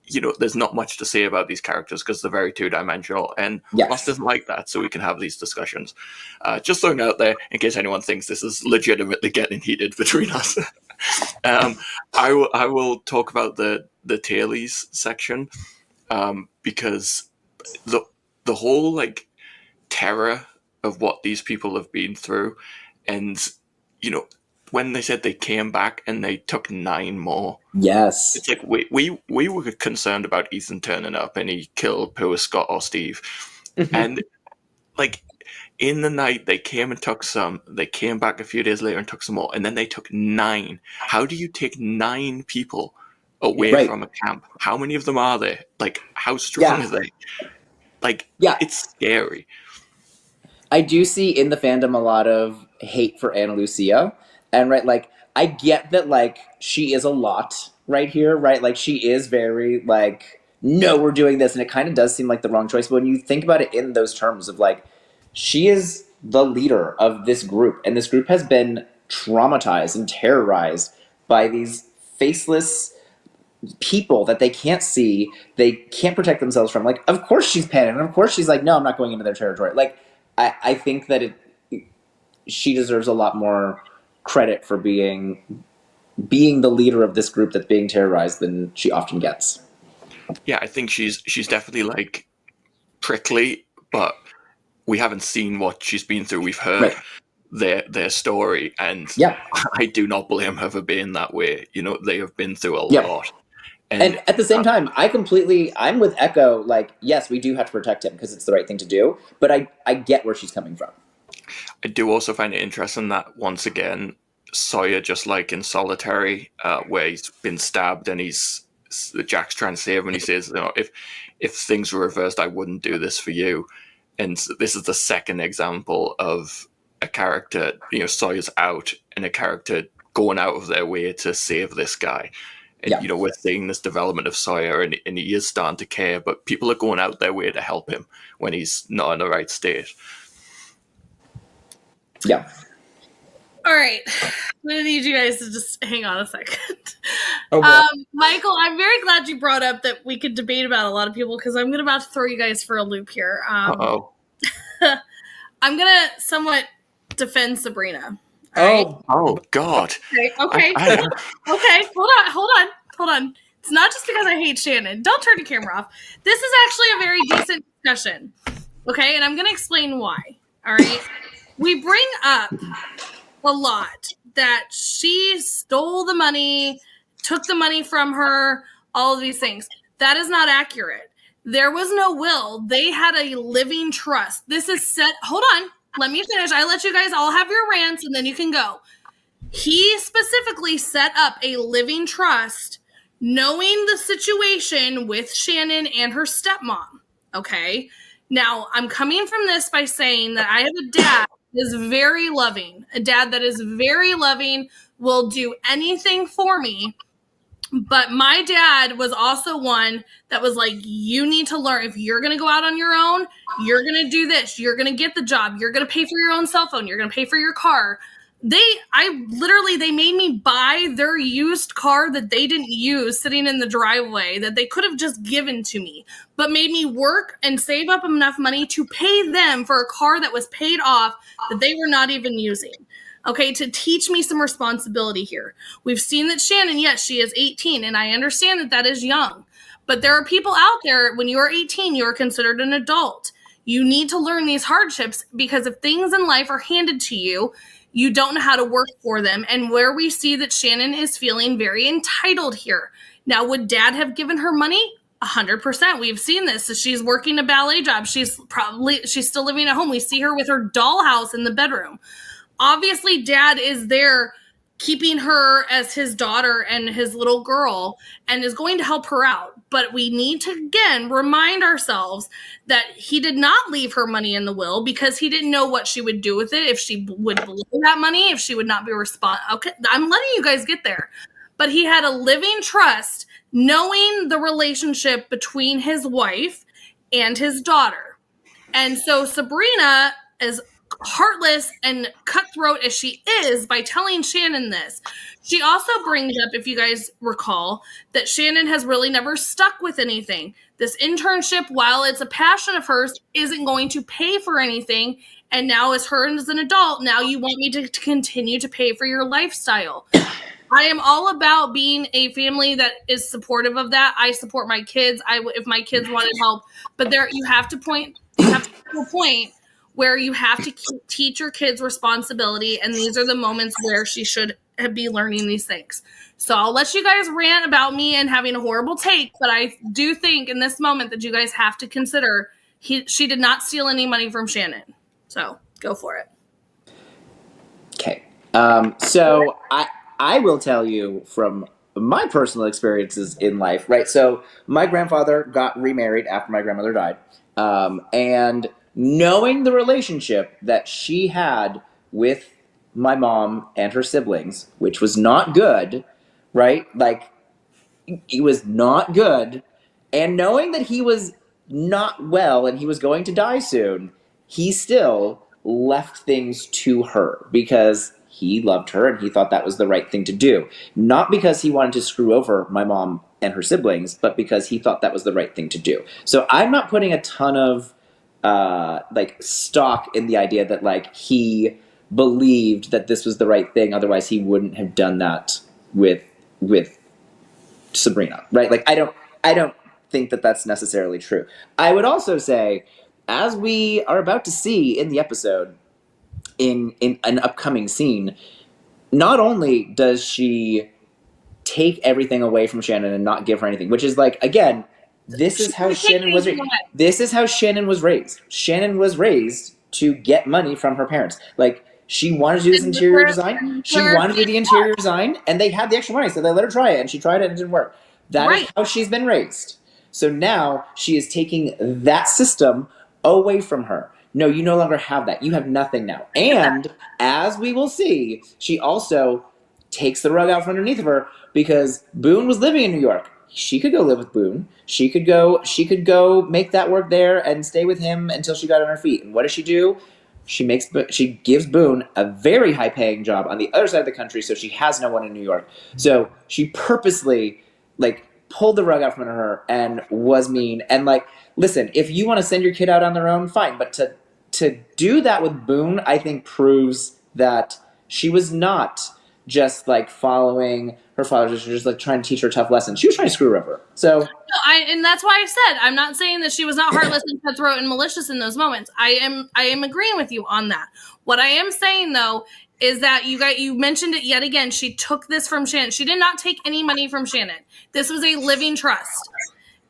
you know, there's not much to say about these characters because they're very two-dimensional, and Lost isn't like that, so we can have these discussions. Just throwing out there, in case anyone thinks this is legitimately getting heated between us. I will talk about the tailies section, because the whole like terror of what these people have been through, and you know, when they said they came back and they took 9 more. Yes. It's like we were concerned about Ethan turning up and he killed poor Scott or Steve. And like, in the night they came and took some, they came back a few days later and took some more, and then they took 9. How do you take 9 people away from a camp? How many of them are there? Like, how strong are they? Like, it's scary. I do see in the fandom a lot of hate for Ana Lucia. And like, I get that, like, she is a lot right here, right? Like, she is very, like, no, we're doing this. And it kind of does seem like the wrong choice. But when you think about it in those terms of, like, she is the leader of this group. And this group has been traumatized and terrorized by these faceless people that they can't see, they can't protect themselves from. Like, of course she's panicking. Of course she's like, no, I'm not going into their territory. Like, I think that she deserves a lot more credit for being the leader of this group that's being terrorized than she often gets. Yeah, I think she's definitely like prickly, but we haven't seen what she's been through. We've heard their story, and I do not blame her for being that way. You know, they have been through a lot. And at the same time, I'm with Echo. Like, yes, we do have to protect him because it's the right thing to do, but I get where she's coming from. I do also find it interesting that, once again, Sawyer, just like in Solitary, where he's been stabbed and Jack's trying to save him, and he says, you know, if things were reversed, I wouldn't do this for you. And this is the second example of a character, Sawyer's out, and a character going out of their way to save this guy. And, we're seeing this development of Sawyer, and he is starting to care, but people are going out their way to help him when he's not in the right state. Yeah. All right. I'm going to need you guys to just hang on a second. Oh, Michael, I'm very glad you brought up that we could debate about a lot of people, because I'm about to throw you guys for a loop here. Uh-oh. I'm going to somewhat defend Sabrina. Right? Oh, God. Okay. Okay. Hold on. It's not just because I hate Shannon. Don't turn the camera off. This is actually a very decent discussion. Okay, and I'm going to explain why. All right? We bring up a lot that she stole the money, took the money from her, all of these things. That is not accurate. There was no will. They had a living trust. This is set. Hold on. Let me finish. I let you guys all have your rants, and then you can go. He specifically set up a living trust, knowing the situation with Shannon and her stepmom. Okay? Now, I'm coming from this by saying that I have a dad that is very loving. A dad that is very loving, will do anything for me. But my dad was also one that was like, you need to learn. If you're going to go out on your own, you're going to do this. You're going to get the job. You're going to pay for your own cell phone. You're going to pay for your car. They made me buy their used car that they didn't use sitting in the driveway that they could have just given to me, but made me work and save up enough money to pay them for a car that was paid off that they were not even using. Okay, to teach me some responsibility here. We've seen that Shannon, yes, she is 18, and I understand that that is young. But there are people out there, when you're 18, you're considered an adult. You need to learn these hardships, because if things in life are handed to you, you don't know how to work for them. And where we see that Shannon is feeling very entitled here. Now, would Dad have given her money? 100%. We've seen this. So she's working a ballet job. She's still living at home. We see her with her dollhouse in the bedroom. Obviously, Dad is there keeping her as his daughter and his little girl and is going to help her out. But we need to, again, remind ourselves that he did not leave her money in the will because he didn't know what she would do with it, if she would blow that money, if she would not be responsible. Okay, I'm letting you guys get there. But he had a living trust, knowing the relationship between his wife and his daughter. And so Sabrina, as heartless and cutthroat as she is by telling Shannon this, she also brings up, if you guys recall, that Shannon has really never stuck with anything. This internship, while it's a passion of hers, isn't going to pay for anything. And now, as her as an adult, now you want me to continue to pay for your lifestyle. I am all about being a family that is supportive of that. I support my kids. If my kids wanted help, but you have to a point where you have to teach your kids responsibility, and these are the moments where she should be learning these things. So I'll let you guys rant about me and having a horrible take, but I do think in this moment that you guys have to consider she did not steal any money from Shannon. So go for it. Okay. So I will tell you from my personal experiences in life, right? So my grandfather got remarried after my grandmother died. And knowing the relationship that she had with my mom and her siblings, which was not good, right? Like, it was not good. And knowing that he was not well and he was going to die soon, he still left things to her because he loved her and he thought that was the right thing to do. Not because he wanted to screw over my mom and her siblings, but because he thought that was the right thing to do. So I'm not putting a ton of stock in the idea that like he believed that this was the right thing, otherwise he wouldn't have done that with Sabrina, right? Like I don't think that that's necessarily true. I would also say, as we are about to see in the episode, in an upcoming scene, not only does she take everything away from Shannon and not give her anything, which is like, again, this is how Shannon was raised. This is how Shannon was raised. Shannon was raised to get money from her parents. Like, she wanted to do this interior design. She wanted to do the interior design, and they had the extra money, so they let her try it, and she tried it, and it didn't work. That is how she's been raised. So now she is taking that system away from her. No, you no longer have that. You have nothing now. And as we will see, she also takes the rug out from underneath of her because Boone was living in New York. She could go live with Boone. She could go make that work there and stay with him until she got on her feet. And what does she do? She gives Boone a very high paying job on the other side of the country, so she has no one in New York. So she purposely pulled the rug out from under her and was mean. And listen, if you want to send your kid out on their own, fine. But to do that with Boone, I think proves that she was not just following her father, just trying to teach her a tough lesson. She was trying to screw her over. So and that's why I said I'm not saying that she was not heartless and cutthroat and malicious in those moments. I am agreeing with you on that. What I am saying though is that you mentioned it yet again. She took this from Shannon. She did not take any money from Shannon. This was a living trust.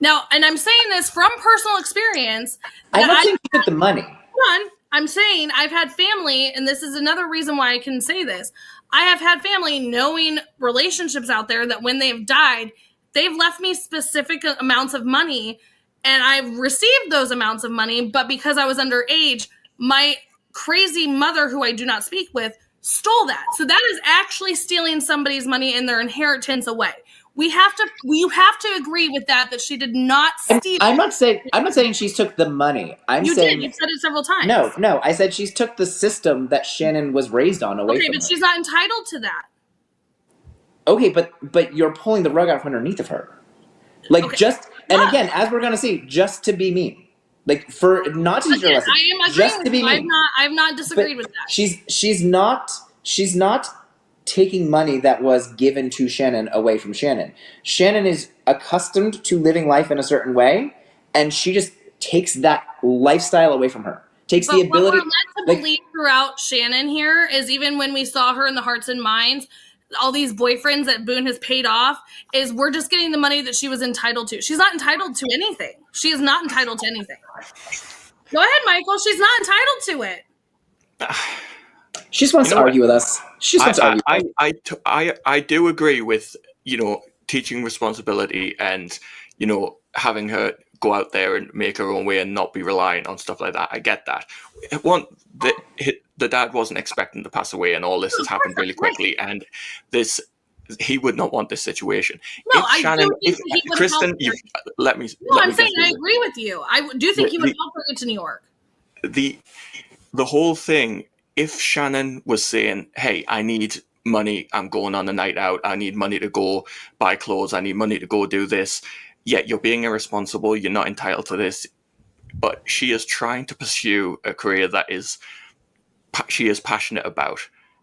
Now, and I'm saying this from personal experience. I'm not saying she took the money. One, I'm saying I've had family, and this is another reason why I can say this. I have had family knowing relationships out there that when they've died, they've left me specific amounts of money, and I've received those amounts of money, but because I was underage, my crazy mother, who I do not speak with, stole that. So that is actually stealing somebody's money and their inheritance away. You have to agree with that she did not steal. I'm not saying she took the money. You said it several times. No, I said she's took the system that Shannon was raised on away from her. Okay, but she's not entitled to that. Okay, but you're pulling the rug out from underneath of her. Again, as we're gonna see, just to be mean. For not to teach her a lesson. I am agreeing just to be with you. mean. I've not disagreed with that. She's not taking money that was given to Shannon away from Shannon. Shannon is accustomed to living life in a certain way, and she just takes that lifestyle away from her. Takes the ability. What we're led to believe throughout Shannon here is even when we saw her in the Hearts and Minds, all these boyfriends that Boone has paid off, is we're just getting the money that she was entitled to. She's not entitled to anything. She is not entitled to anything. Go ahead, Michael. She's not entitled to it. She just wants to argue with us. She just wants to argue. I do agree with, teaching responsibility and, having her go out there and make her own way and not be reliant on stuff like that. I get that. The dad wasn't expecting to pass away, and all this has happened really quickly, and he would not want this situation. No, Kristin, let me. No, I'm saying I agree with you. I do think he would help her get to New York. The whole thing. If Shannon was saying, "Hey, I need money. I'm going on a night out. I need money to go buy clothes. I need money to go do this," yet you're being irresponsible. You're not entitled to this. But she is trying to pursue a career that she is passionate about,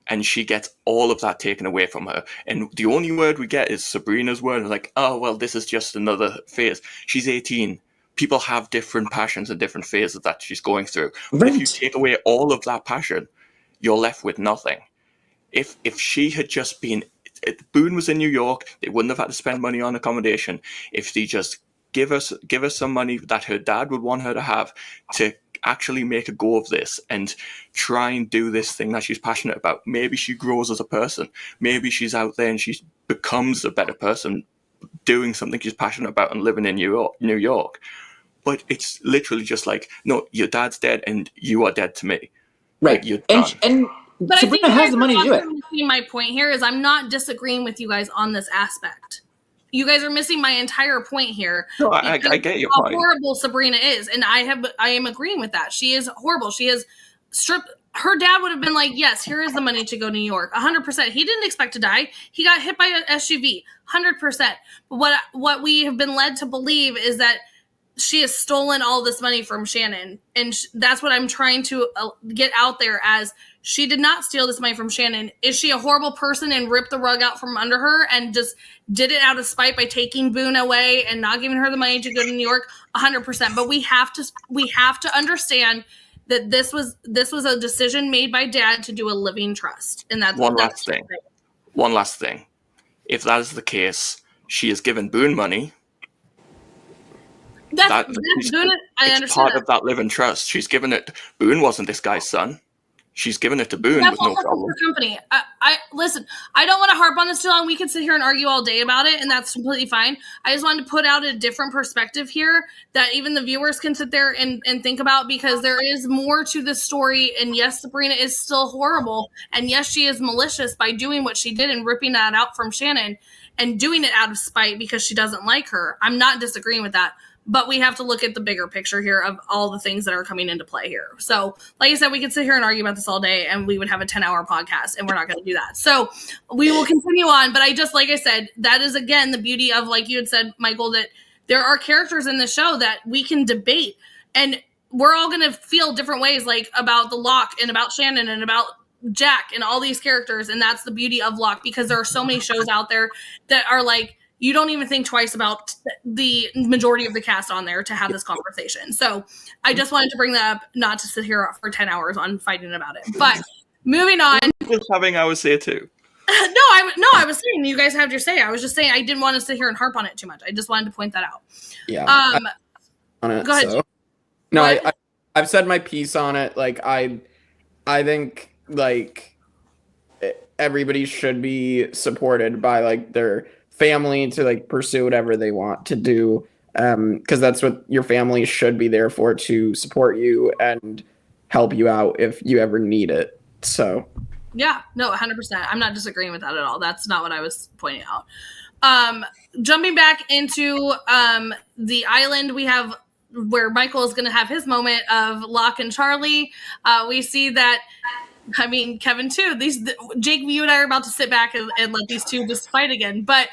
and she gets all of that taken away from her. And the only word we get is Sabrina's word, "Oh, well, this is just another phase." She's 18. People have different passions and different phases that she's going through. But if you take away all of that passion, you're left with nothing. If she had just been, if Boone was in New York, they wouldn't have had to spend money on accommodation. If they just give her some money that her dad would want her to have to actually make a go of this and try and do this thing that she's passionate about, maybe she grows as a person. Maybe she's out there and she becomes a better person doing something she's passionate about and living in New York. But it's literally just no, your dad's dead and you are dead to me. Right. But Sabrina has the money to do it. My point here is I'm not disagreeing with you guys on this aspect. You guys are missing my entire point here. No, I get your point. How horrible Sabrina is, and I am agreeing with that. She is horrible. She is stripped. Her dad would have been like, "Yes, here is the money to go to New York." 100%. He didn't expect to die. He got hit by an SUV. 100%. But what we have been led to believe is that she has stolen all this money from Shannon, and that's what I'm trying to get out there as. She did not steal this money from Shannon. Is she a horrible person and ripped the rug out from under her and just did it out of spite by taking Boone away and not giving her the money to go to New York? 100%. But we have to understand that this was a decision made by Dad to do a living trust, and that's one last thing. If that is the case, she has given Boone money. That's Boone. I understand. Part of that living trust. She's given it. Boone wasn't this guy's son. she's given it to Boone That's with no also problem. for company. I listen. I don't want to harp on this too long. We could sit here and argue all day about it, and that's completely fine. I just wanted to put out a different perspective here that even the viewers can sit there and think about, because there is more to this story. And yes, Sabrina is still horrible, and yes, she is malicious by doing what she did and ripping that out from Shannon and doing it out of spite because she doesn't like her. I'm not disagreeing with that. But we have to look at the bigger picture here of all the things that are coming into play here. So, like I said, we could sit here and argue about this all day and we would have a 10-hour podcast, and we're not going to do that. So we will continue on. But like I said, that is, again, the beauty of, like you had said, Michael, that there are characters in the show that we can debate. And we're all going to feel different ways, like about the Lock and about Shannon and about Jack and all these characters. And that's the beauty of Lock, because there are so many shows out there that are like, you don't even think twice about the majority of the cast on there to have this conversation. So I just wanted to bring that up, not to sit here for 10 hours on fighting about it. But moving on. Just having hours here too. I was saying you guys have your say. I was just saying I didn't want to sit here and harp on it too much. I just wanted to point that out. Yeah. Go ahead. So. No, I've said my piece on it. Like I think like everybody should be supported by like their family to like pursue whatever they want to do, because that's what your family should be there for, to support you and help you out if you ever need it. So yeah, no, 100%. I'm not disagreeing with that at all. That's not what I was pointing out. Jumping back into the island, we have where Michael is going to have his moment of Locke and Charlie. We see that, I mean, Kevin too. Jake, you and I are about to sit back and let these two just fight again. But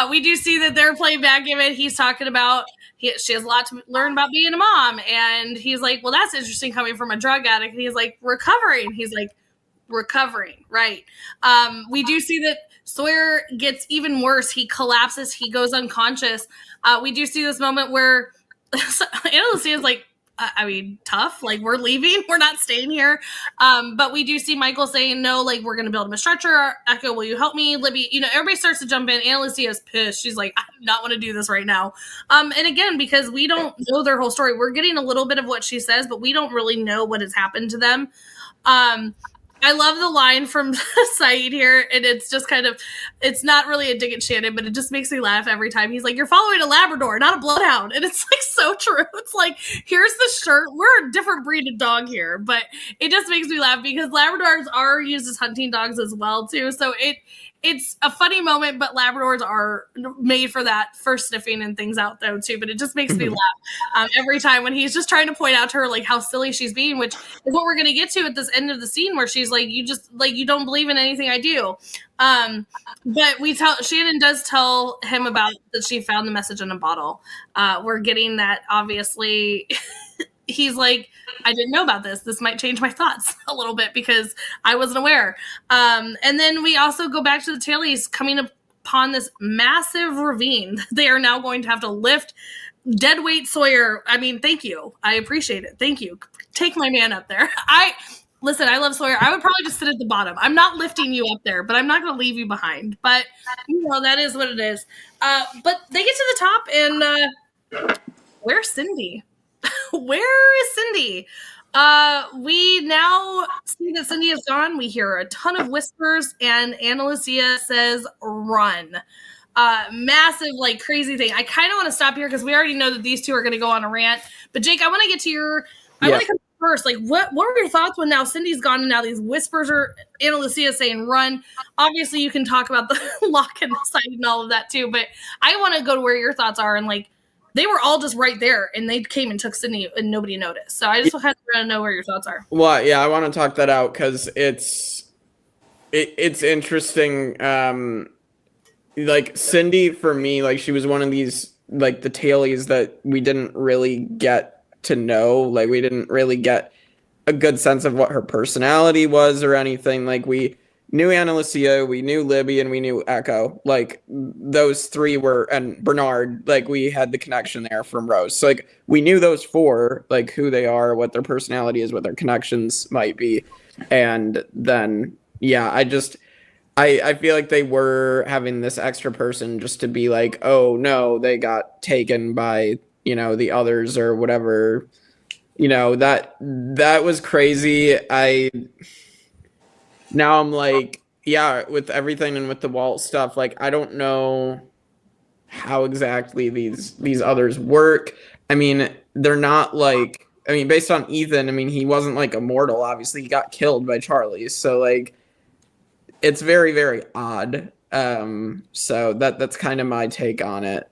we do see that they're playing backgammon. He's talking about she has a lot to learn about being a mom, and he's like, "Well, that's interesting coming from a drug addict." And he's like, "Recovering." He's like, "Recovering, right?" We do see that Sawyer gets even worse. He collapses. He goes unconscious. We do see this moment where Anna Lucia's like, I mean, tough. Like, we're leaving. We're not staying here. But we do see Michael saying, no, like, we're going to build him a stretcher. Echo, will you help me? Libby, everybody starts to jump in. Anna Lucia's pissed. She's like, I do not want to do this right now. And again, because we don't know their whole story, we're getting a little bit of what she says, but we don't really know what has happened to them. I love the line from Saeed here, and it's just kind of, it's not really a dig at Shannon, but it just makes me laugh every time. He's like, you're following a Labrador, not a bloodhound. And it's like so true. It's like, here's the shirt. We're a different breed of dog here, but it just makes me laugh because Labradors are used as hunting dogs as well, too. So it's a funny moment, but Labradors are made for that, for sniffing and things out though too. But it just makes me laugh every time when he's just trying to point out to her like how silly she's being, which is what we're gonna get to at this end of the scene where she's like, you just like you don't believe in anything I do. But Shannon does tell him about that she found the message in a bottle. We're getting that obviously. He's like, I didn't know about this. This might change my thoughts a little bit because I wasn't aware. And then we also go back to the tailies coming upon this massive ravine. They are now going to have to lift deadweight Sawyer. I mean, thank you. I appreciate it. Thank you. Take my man up there. Listen, I love Sawyer. I would probably just sit at the bottom. I'm not lifting you up there, but I'm not going to leave you behind. But, that is what it is. But they get to the top, and where's Cindy? Where is Cindy? We now see that Cindy is gone. We hear a ton of whispers, and Anna Lucia says, run. Massive, like, crazy thing. I kind of want to stop here because we already know that these two are going to go on a rant. But, Jake, I want to get to your... I want to come first. Like, what were your thoughts when now Cindy's gone and now these whispers are Anna Lucia saying run? Obviously, you can talk about the Lock and the side and all of that, too. But I want to go to where your thoughts are and, like, they were all just right there, and they came and took Sydney, and nobody noticed. So I just kind of want to know where your thoughts are. Well, yeah, I want to talk that out because it's interesting. Like Cindy, for me, like she was one of these like the tailies that we didn't really get to know. Like we didn't really get a good sense of what her personality was or anything. Like we knew Anna Lucia, we knew Libby, and we knew Echo. Like those three were, and Bernard, like we had the connection there from Rose. So like we knew those four, like who they are, what their personality is, what their connections might be. And then, yeah, I feel like they were having this extra person just to be like, oh no, they got taken by, the others or whatever that was crazy. Now I'm like, yeah, with everything and with the Walt stuff, like I don't know how exactly these others work. I mean, they're not like, I mean, based on Ethan, I mean, he wasn't like immortal. Obviously, he got killed by Charlie. So like, it's very, very odd. So that's kind of my take on it.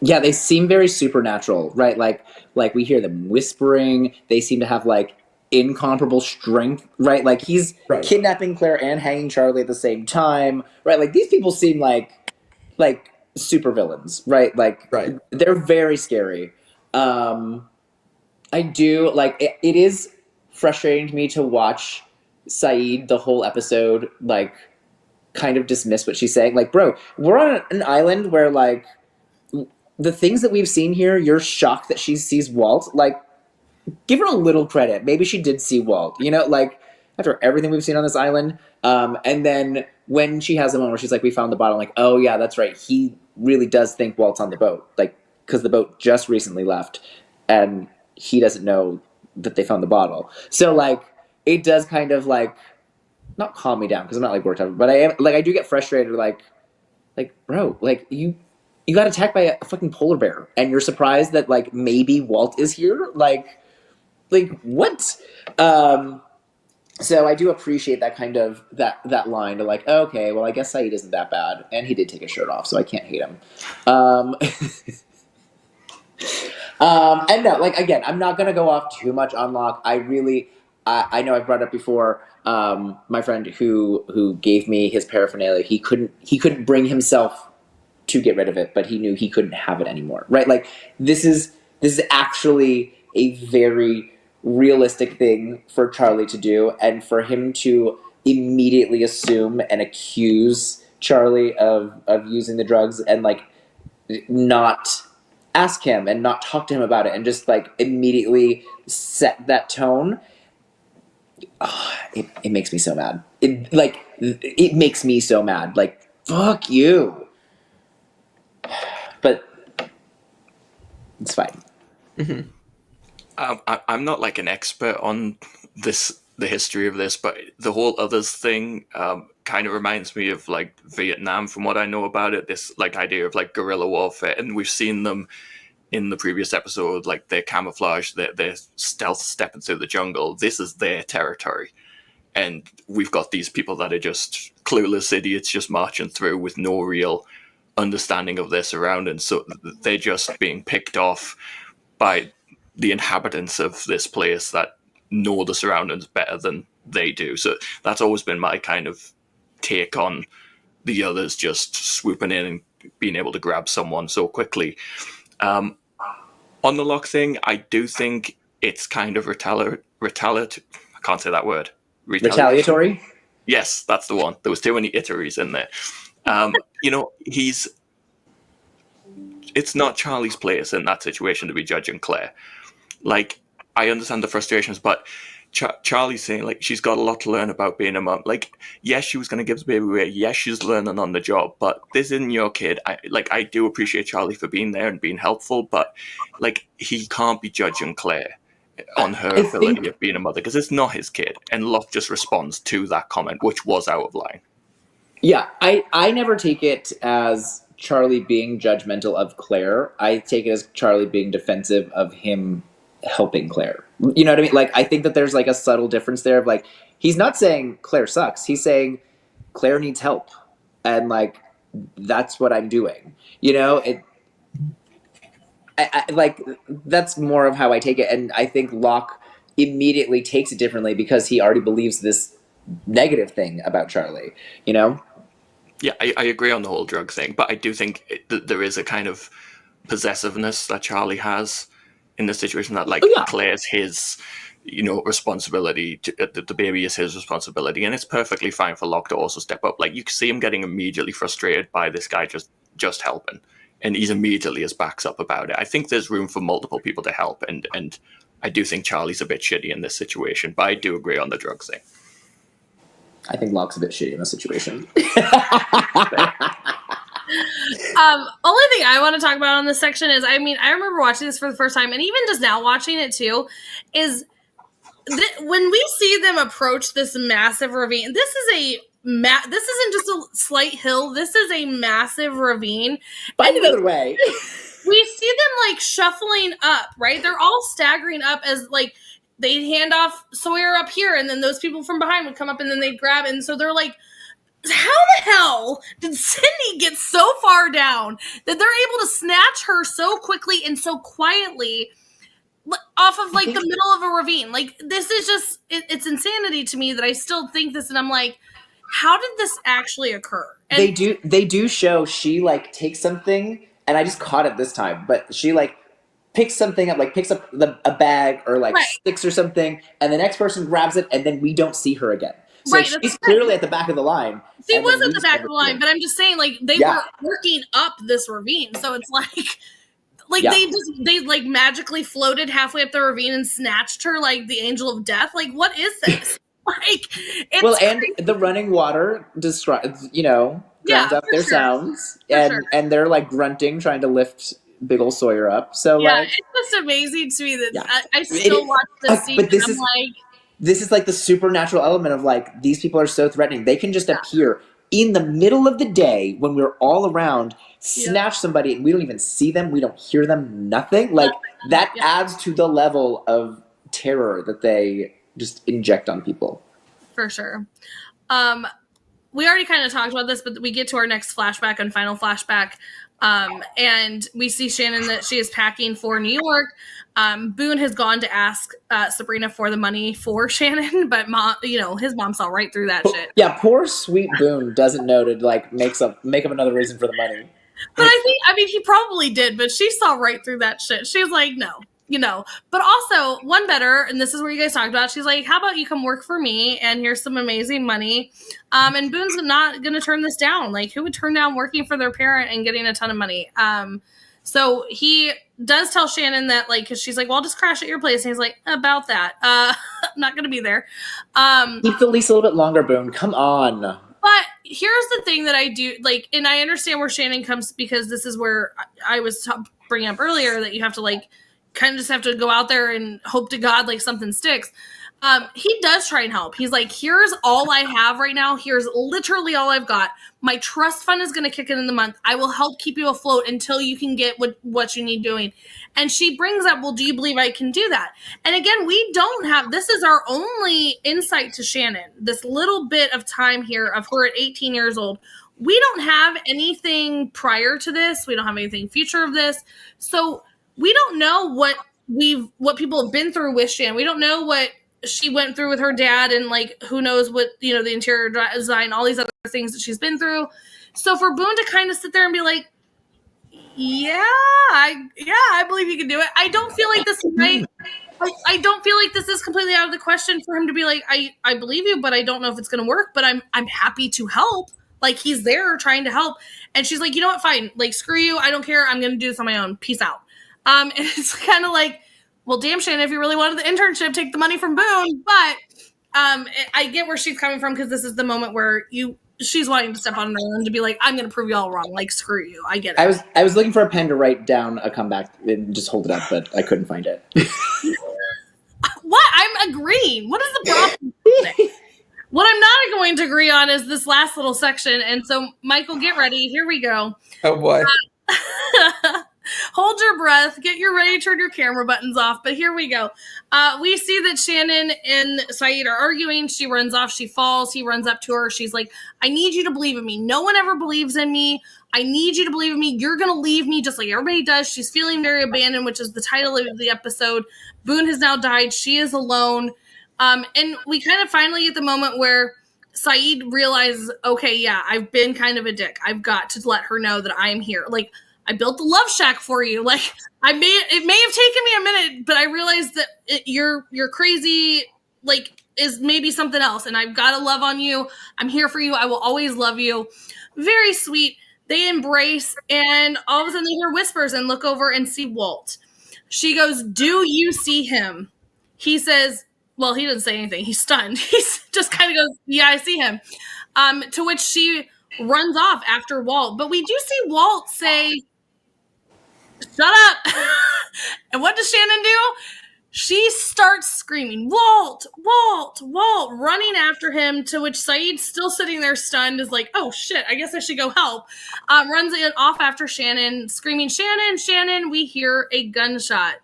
Yeah, they seem very supernatural, right? Like we hear them whispering. They seem to have like incomparable strength, right? Like he's kidnapping Claire and hanging Charlie at the same time, right? Like these people seem like super villains, right? Like they're very scary. I do like it is frustrating to me to watch Saeed the whole episode like kind of dismiss what she's saying. Like, bro, we're on an island where like the things that we've seen here, you're shocked that she sees Walt. Like, give her a little credit. Maybe she did see Walt, like after everything we've seen on this island. And then when she has a moment where she's like, we found the bottle, I'm like, oh yeah, that's right. He really does think Walt's on the boat. Like, because the boat just recently left and he doesn't know that they found the bottle. So like, it does kind of like, not calm me down because I'm not like worked up, but I am like, I do get frustrated. Like, bro, like you got attacked by a fucking polar bear and you're surprised that like maybe Walt is here. Like what? So I do appreciate that kind of that line to like, okay, well I guess Saeed isn't that bad, and he did take his shirt off, so I can't hate him. And no, like again, I'm not gonna go off too much on Locke. I know I've brought it up before. My friend who gave me his paraphernalia, he couldn't bring himself to get rid of it, but he knew he couldn't have it anymore. Right? Like this is actually a very realistic thing for Charlie to do, and for him to immediately assume and accuse Charlie of using the drugs and like not ask him and not talk to him about it and just like immediately set that tone. It makes me so mad. It makes me so mad. Like, fuck you. But it's fine. Mm-hmm. I'm not like an expert on the history of this, but the whole others thing kind of reminds me of like Vietnam from what I know about it. This like idea of like guerrilla warfare, and we've seen them in the previous episode, like their camouflage, their stealth stepping through the jungle. This is their territory, and we've got these people that are just clueless idiots just marching through with no real understanding of their surroundings. So they're just being picked off by the inhabitants of this place that know the surroundings better than they do. So that's always been my kind of take on the others just swooping in and being able to grab someone so quickly. On the Locke thing, I do think it's kind of retaliatory. I can't say that word. Retaliatory? Yes, that's the one. There was too many iteries in there. It's not Charlie's place in that situation to be judging Claire. Like, I understand the frustrations, but Charlie's saying, like, she's got a lot to learn about being a mom. Like, yes, she was going to give the baby away. Yes, she's learning on the job, but this isn't your kid. I do appreciate Charlie for being there and being helpful, but, like, he can't be judging Claire on her ability of being a mother, because it's not his kid. And Locke just responds to that comment, which was out of line. Yeah, I never take it as Charlie being judgmental of Claire. I take it as Charlie being defensive of him helping Claire. You know what I mean? Like, I think that there's like a subtle difference there of like, he's not saying Claire sucks. He's saying Claire needs help. And like, that's what I'm doing. I like, that's more of how I take it. And I think Locke immediately takes it differently because he already believes this negative thing about Charlie, Yeah, I agree on the whole drug thing, but I do think there is a kind of possessiveness that Charlie has in this situation that, like, Claire's his, responsibility. The baby is his responsibility, and it's perfectly fine for Locke to also step up. Like, you can see him getting immediately frustrated by this guy just helping, and he's immediately his backs up about it. I think there's room for multiple people to help, and I do think Charlie's a bit shitty in this situation, but I do agree on the drug thing. I think Locke's a bit shitty in this situation. Only thing I want to talk about on this section is, I mean, I remember watching this for the first time, and even just now watching it too, is when we see them approach this massive ravine. This is this isn't just a slight hill. This is a massive ravine. Find another way. We see them like shuffling up, right? They're all staggering up as like they'd hand off Sawyer up here, and then those people from behind would come up, and then they'd grab, and so they're like, how the hell did Sydney get so far down that they're able to snatch her so quickly and so quietly off of like the middle of a ravine? Like, this is just, it's insanity to me that I still think this, and I'm like, how did this actually occur? And they do show she like takes something, and I just caught it this time, but she like picks something up, like picks up a bag or like sticks or something, and the next person grabs it, and then we don't see her again. So she's clearly at the back of the line. She was at the back of the line, but I'm just saying, like, they were working up this ravine, so it's like they like magically floated halfway up the ravine and snatched her like the angel of death. Like, what is this? Like, it's and the running water describes, drowns out their sounds, and they're like grunting, trying to lift big ol' Sawyer up. So like, it's just amazing to me that I still watch this scene. But this is like the supernatural element of like, these people are so threatening. They can just appear in the middle of the day when we're all around, snatch somebody, and we don't even see them. We don't hear them. Nothing. Like, that adds to the level of terror that they just inject on people. For sure. We already kind of talked about this, but we get to our next flashback and final flashback. And we see Shannon that she is packing for New York. Boone has gone to ask Sabrina for the money for Shannon, but his mom saw right through that shit. Yeah, poor sweet Boone doesn't know to like make up another reason for the money. But I mean, he probably did, but she saw right through that shit. She was like, no. But also one better, and this is where you guys talked about, she's like, how about you come work for me, and here's some amazing money. And Boone's not going to turn this down. Like, who would turn down working for their parent and getting a ton of money? So he does tell Shannon that, like, because she's like, well, I'll just crash at your place. And he's like, about that. I'm not going to be there. Keep the lease a little bit longer, Boone. Come on. But here's the thing that I do, like, and I understand where Shannon comes, because this is where I was bringing up earlier that you have to, like, kind of just have to go out there and hope to God like something sticks. He does try and help. He's like, here's all I have right now. Here's literally all I've got. My trust fund is going to kick in the month. I will help keep you afloat until you can get what you need doing. And she brings up, well, do you believe I can do that? And again, we don't have, this is our only insight to Shannon. This little bit of time here of her at 18 years old. We don't have anything prior to this. We don't have anything future of this. So we don't know what people have been through with Shannon. We don't know what she went through with her dad, and like, who knows what, the interior design, all these other things that she's been through. So for Boone to kind of sit there and be like, I believe you can do it. I don't feel like this I don't feel like this is completely out of the question for him to be like, I believe you, but I don't know if it's going to work, but I'm happy to help. Like, he's there trying to help. And she's like, you know what? Fine. Like, screw you. I don't care. I'm going to do this on my own. Peace out. And it's kind of like, well, damn, Shannon, if you really wanted the internship, take the money from Boone. But I get where she's coming from, because this is the moment where she's wanting to step on her own to be like, I'm going to prove you all wrong. Like, screw you. I get it. I was looking for a pen to write down a comeback and just hold it up, but I couldn't find it. What? I'm agreeing. What is the problem? What I'm not going to agree on is this last little section. And so, Michael, get ready. Here we go. Oh, boy. Hold your breath. Get ready to turn your camera buttons off. But here we go. We see that Shannon and Saeed are arguing. She runs off. She falls. He runs up to her. She's like, I need you to believe in me. No one ever believes in me. I need you to believe in me. You're going to leave me just like everybody does. She's feeling very abandoned, which is the title of the episode. Boone has now died. She is alone. And we kind of finally get the moment where Saeed realizes, okay, yeah, I've been kind of a dick. I've got to let her know that I am here. Like, I built the love shack for you. Like, it may have taken me a minute, but I realized that you're crazy, like, is maybe something else. And I've got to love on you. I'm here for you. I will always love you. Very sweet. They embrace, and all of a sudden they hear whispers and look over and see Walt. She goes, do you see him? He says, well, he doesn't say anything. He's stunned. He's just kind of goes, yeah, I see him. To which she runs off after Walt. But we do see Walt say, "Shut up." And what does Shannon do? She starts screaming, "Walt, Walt, Walt," running after him, to which Saeed, still sitting there stunned, is like, "Oh shit, I guess I should go help." Runs off after Shannon, screaming, "Shannon, Shannon." We hear a gunshot.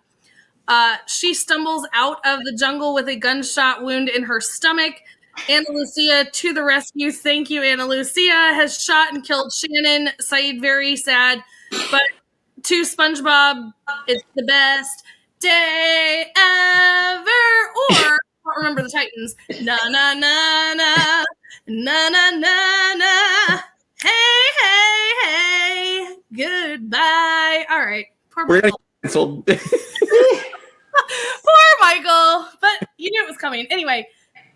She stumbles out of the jungle with a gunshot wound in her stomach. Ana Lucia to the rescue. Thank you, Ana Lucia. Has shot and killed Shannon. Saeed very sad. But to SpongeBob, it's the best day ever. Or, I don't remember the Titans. Na na na na. Na na na na. Hey, hey, hey. Goodbye. All right. Poor We're Michael. canceled. Poor Michael. But you knew it was coming. Anyway,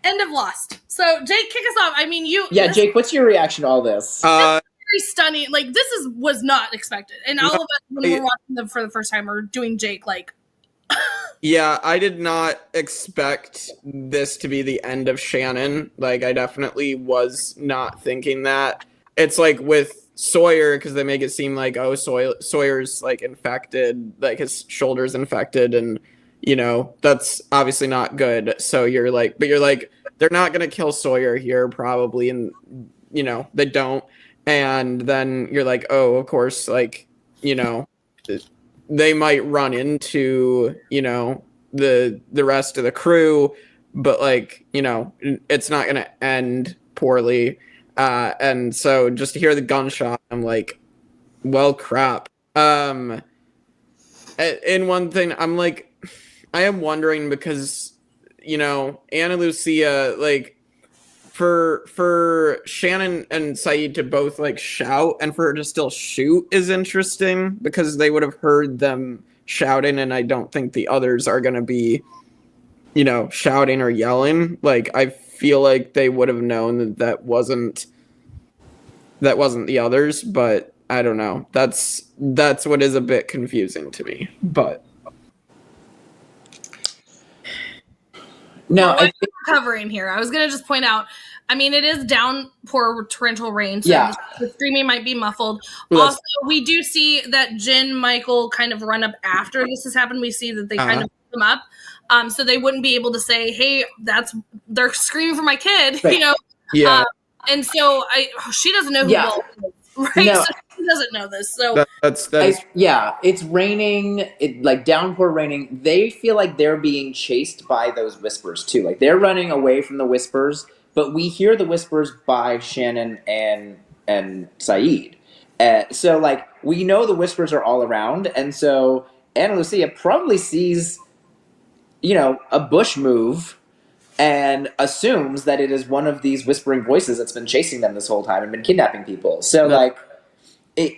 end of Lost. So, Jake, kick us off. I mean, Yeah, Jake, what's your reaction to all this? Very stunning. Like, this was not expected. And all of us, when we're watching them for the first time, are doing Jake like... Yeah, I did not expect this to be the end of Shannon. Like, I definitely was not thinking that. It's like with Sawyer, because they make it seem like, oh, Sawyer's like infected, like his shoulder's infected, and you know that's obviously not good. So you're like, they're not gonna kill Sawyer here probably, and you know they don't. And then you're like, oh, of course, like you know they might run into the rest of the crew, but like you know it's not gonna end poorly. And so just to hear the gunshot, I'm like, well, crap. And one thing, I'm like, I am wondering because, Ana Lucia, like, for Shannon and Saeed to both, like, shout and for her to still shoot is interesting because they would have heard them shouting, and I don't think the others are going to be, shouting or yelling. Like, I feel like they would have known that wasn't the others, but I don't know. That's what is a bit confusing to me. But no, I'm covering here. I was gonna just point out. I mean, it is downpour torrential rain, so yeah. the screaming might be muffled. Well, also, we do see that Jin, Michael kind of run up after this has happened. We see that they kind of pick them up. So they wouldn't be able to say, "Hey, they're screaming for my kid," right. Yeah. And so she doesn't know who Walt is, right? No. So she doesn't know this. So it's raining, like downpour raining. They feel like they're being chased by those whispers too. Like they're running away from the whispers, but we hear the whispers by Shannon and Saeed. So like we know the whispers are all around, and so Ana Lucia probably sees a bush move and assumes that it is one of these whispering voices that's been chasing them this whole time and been kidnapping people. So, like, it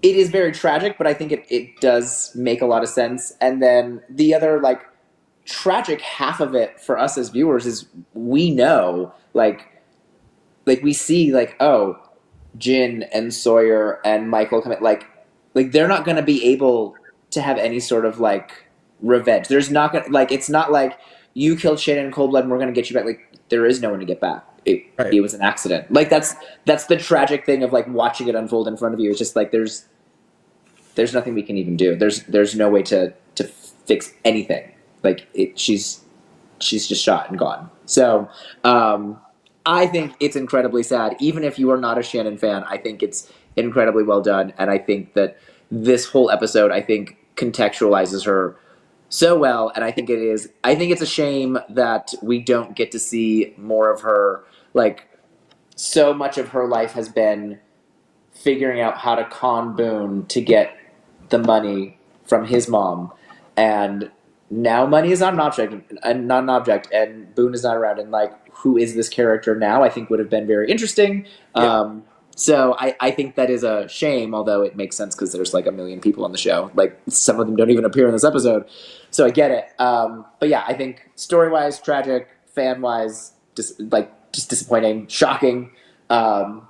is very tragic, but I think it does make a lot of sense. And then the other, like, tragic half of it for us as viewers is we know, like we see, like, oh, Jin and Sawyer and Michael come in, like they're not going to be able to have any sort of, like, revenge. There's not gonna it's not like you killed Shannon in cold blood and we're gonna get you back. Like there is no one to get back. It was an accident. Like that's the tragic thing of like watching it unfold in front of you. It's just like there's nothing we can even do. There's no way to fix anything. Like she's just shot and gone. So I think it's incredibly sad. Even if you are not a Shannon fan, I think it's incredibly well done, and I think that this whole episode contextualizes her so well, and I think it's a shame that we don't get to see more of her. Like, so much of her life has been figuring out how to con Boone to get the money from his mom, and now money is not an object, and Boone is not around, and like, who is this character now? I think would have been very interesting. Yeah. So I think that is a shame, although it makes sense because there's like 1 million people on the show. Like some of them don't even appear in this episode. So I get it. But yeah, I think story-wise, tragic, fan-wise, just disappointing, shocking. Yeah.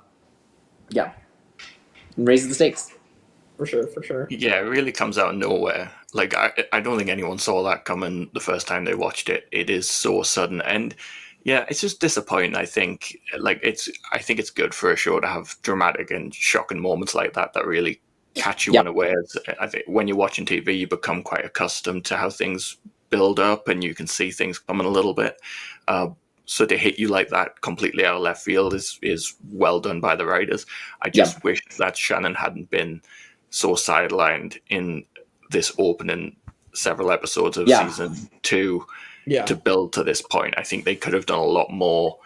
And raises the stakes. For sure. Yeah, it really comes out of nowhere. Like, I don't think anyone saw that coming the first time they watched it. It is so sudden. And Yeah, it's just disappointing. I think I think it's good for a show to have dramatic and shocking moments like that that really catch you unawares. I think when you're watching TV, you become quite accustomed to how things build up, and you can see things coming a little bit. So to hit you like that completely out of left field is well done by the writers. I just wish that Shannon hadn't been so sidelined in this opening several episodes of season 2 to build to this point. I think they could have done a lot more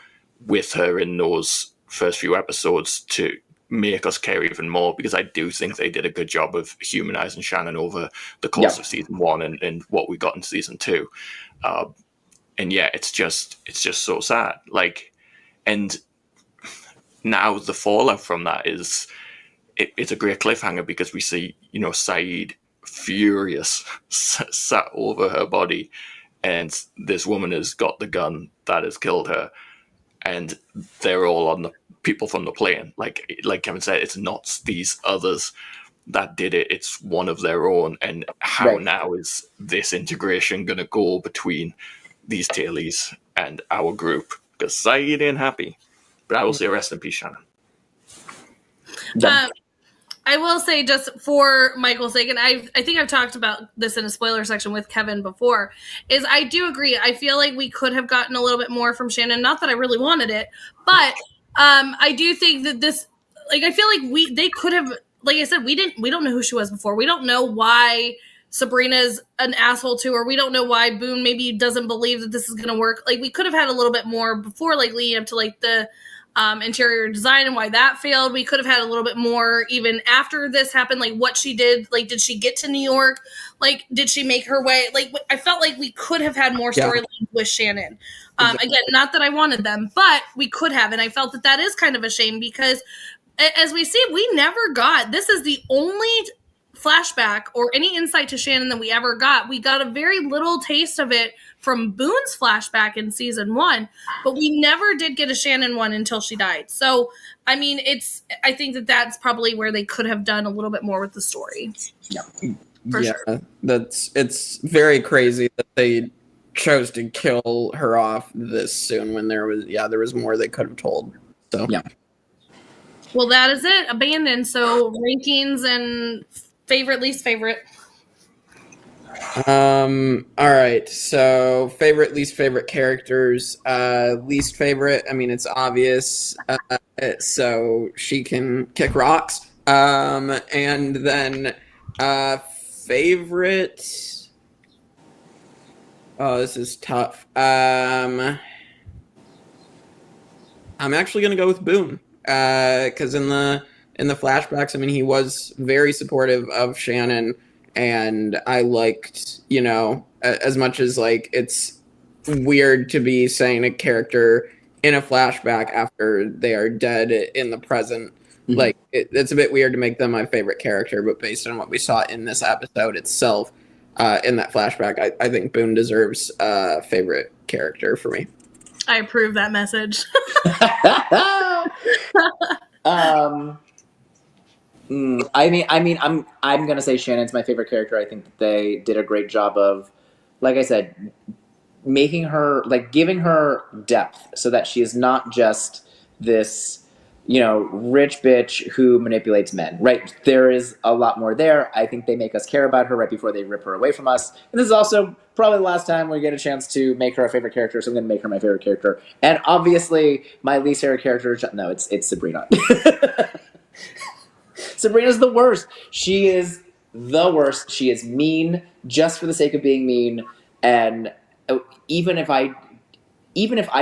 with her in those first few episodes to make us care even more, because I do think they did a good job of humanizing Shannon over the course of season 1 and what we got in season 2. And yeah, it's just so sad. And now the fallout from that is it's a great cliffhanger, because we see, Saeed furious sat over her body, and this woman has got the gun that has killed her, and they're all on the people from the plane. Like Kevin said, it's not these others that did it, it's one of their own. And how now is this integration going to go between these tailies and our group? Because Saeed ain't happy. But I will say rest in peace, Shannon. I will say, just for Michael's sake, and I think I've talked about this in a spoiler section with Kevin before, is I do agree. I feel like we could have gotten a little bit more from Shannon. Not that I really wanted it, but I do think that this, I feel like they could have, like I said, we don't know who she was before. We don't know why Sabrina's an asshole to her. We don't know why Boone maybe doesn't believe that this is going to work. We could have had a little bit more before, leading up to the interior design and why that failed. We could have had a little bit more even after this happened, what she did. Did she get to New York? Did she make her way? I felt like we could have had more storylines with Shannon. Again, not that I wanted them, but we could have. And I felt that is kind of a shame, because as we see, we never got, this is the only flashback or any insight to Shannon that we ever got. We got a very little taste of it from Boone's flashback in season 1, but we never did get a Shannon one until she died. So, I think that's probably where they could have done a little bit more with the story. Sure. It's very crazy that they chose to kill her off this soon when there was more they could have told. So Well, that is it. Abandoned. So rankings and favorite, least favorite. All right. So favorite, least favorite characters. Least favorite, it's obvious. So she can kick rocks. And then favorite. Oh, this is tough. I'm actually gonna go with Boone. Because in the flashbacks, he was very supportive of Shannon. And I liked, as much as it's weird to be saying a character in a flashback after they are dead in the present. Mm-hmm. It's a bit weird to make them my favorite character, but based on what we saw in this episode itself, in that flashback, I think Boone deserves favorite character for me. I approve that message. I'm gonna say Shannon's my favorite character. I think that they did a great job of, like I said, making her giving her depth so that she is not just this, rich bitch who manipulates men. Right? There is a lot more there. I think they make us care about her right before they rip her away from us. And this is also probably the last time we get a chance to make her a favorite character, so I'm going to make her my favorite character. And obviously, my least favorite character, no, it's Sabrina. Sabrina's the worst. She is the worst. She is mean just for the sake of being mean. And even if I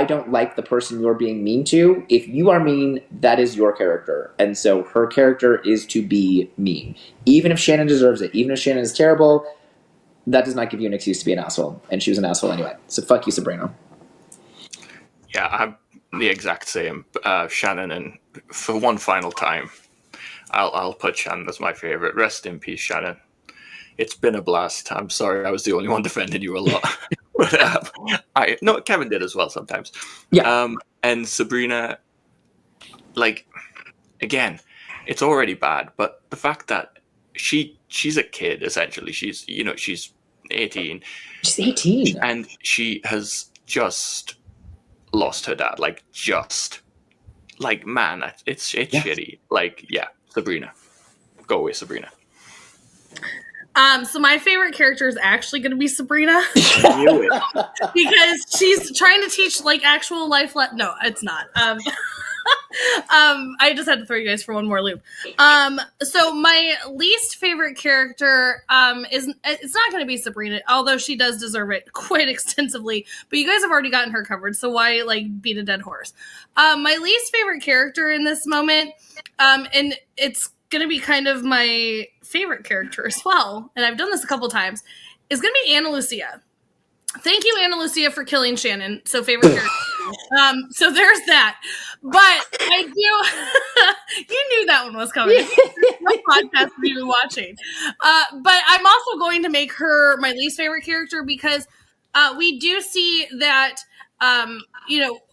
don't like the person you're being mean to, if you are mean, that is your character. And so her character is to be mean. Even if Shannon deserves it, even if Shannon is terrible, that does not give you an excuse to be an asshole. And she was an asshole anyway. So fuck you, Sabrina. Yeah, I'm the exact same. Shannon, and for one final time, I'll put Shannon as my favorite. Rest in peace, Shannon. It's been a blast. I'm sorry I was the only one defending you a lot. But Kevin did as well sometimes. Yeah. And Sabrina, again, it's already bad, but the fact that she's a kid, essentially. She's 18. She's 18. And she has just lost her dad. Like, man, it's shitty. Like, yeah, Sabrina. Go away, Sabrina. So my favorite character is actually going to be Sabrina. I knew it. Because she's trying to teach like actual life. No, it's not. I just had to throw you guys for one more loop. So my least favorite character it's not going to be Sabrina, although she does deserve it quite extensively. But you guys have already gotten her covered, so why like beat a dead horse? My least favorite character in this moment, and it's going to be kind of my favorite character as well, and I've done this a couple times, is going to be Ana Lucia. Thank you, Ana Lucia, for killing Shannon. So favorite character. So there's that. But I do. You knew that one was coming. No podcast you've been watching. But I'm also going to make her my least favorite character because we do see that.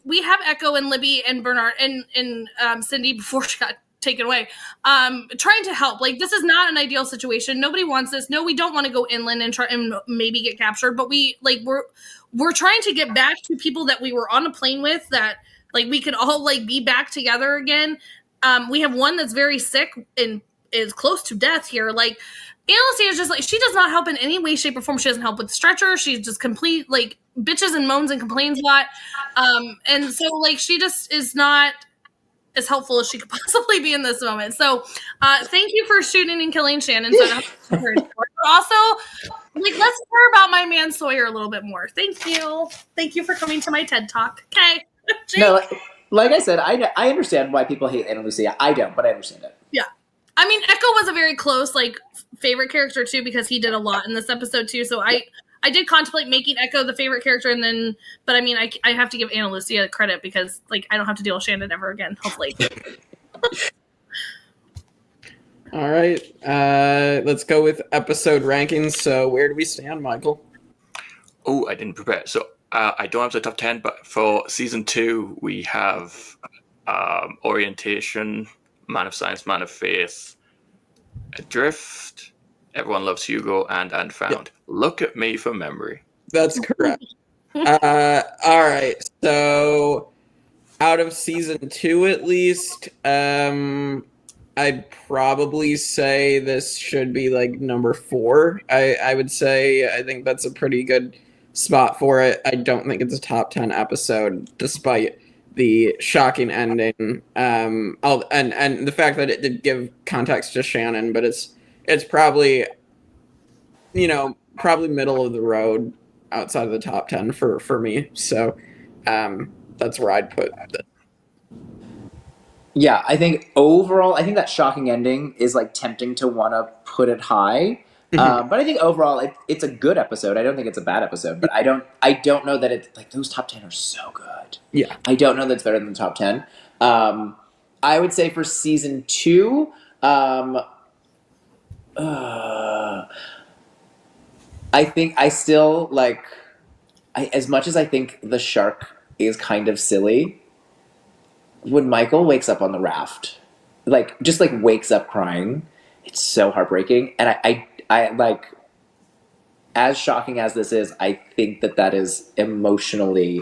We have Echo and Libby and Bernard and Cindy before she got taken away, trying to help. Like, this is not an ideal situation. Nobody wants this. No, we don't want to go inland and try and maybe get captured, but we're trying to get back to people that we were on a plane with, that like we could all like be back together again. We have one that's very sick and is close to death here. Like, Ana Lucia is just like, she does not help in any way, shape, or form. She doesn't help with the stretcher. She's just complete like bitches and moans and complains a lot. And so like she just is not as helpful as she could possibly be in this moment. So thank you for shooting and killing Shannon. So also, like, let's hear about my man Sawyer a little bit more. Thank you for coming to my TED Talk. Okay. No, like I said, I understand why people hate Ana Lucia. I don't, but I understand it. Yeah. I mean, Echo was a very close, like, favorite character, too, because he did a lot in this episode, too. So I did contemplate making Echo the favorite character, but I mean, I have to give Ana Lucia credit because, like, I don't have to deal with Shannon ever again, hopefully. All right, let's go with episode rankings. So where do we stand, Michael? Oh, I didn't prepare. So I don't have the top 10, but for season 2, we have Orientation, Man of Science, Man of Faith, Adrift, Everyone Loves Hugo, and Found. Yep. Look at me for memory. That's correct. All right, so out of season 2 at least, I'd probably say this should be like number 4. I would say I think that's a pretty good spot for it. I don't think it's a top 10 episode, despite the shocking ending. And the fact that it did give context to Shannon, but it's probably, probably middle of the road outside of the top 10 for me. So that's where I'd put it. Yeah, I think overall, that shocking ending is like tempting to want to put it high. But I think overall, it's a good episode. I don't think it's a bad episode, but I don't know that it's like those top 10 are so good. Yeah, I don't know that's better than the top 10. I would say for season 2, I think I still like, as much as I think the shark is kind of silly, when Michael wakes up on the raft, just wakes up crying, it's so heartbreaking. And I like, as shocking as this is, I think that is emotionally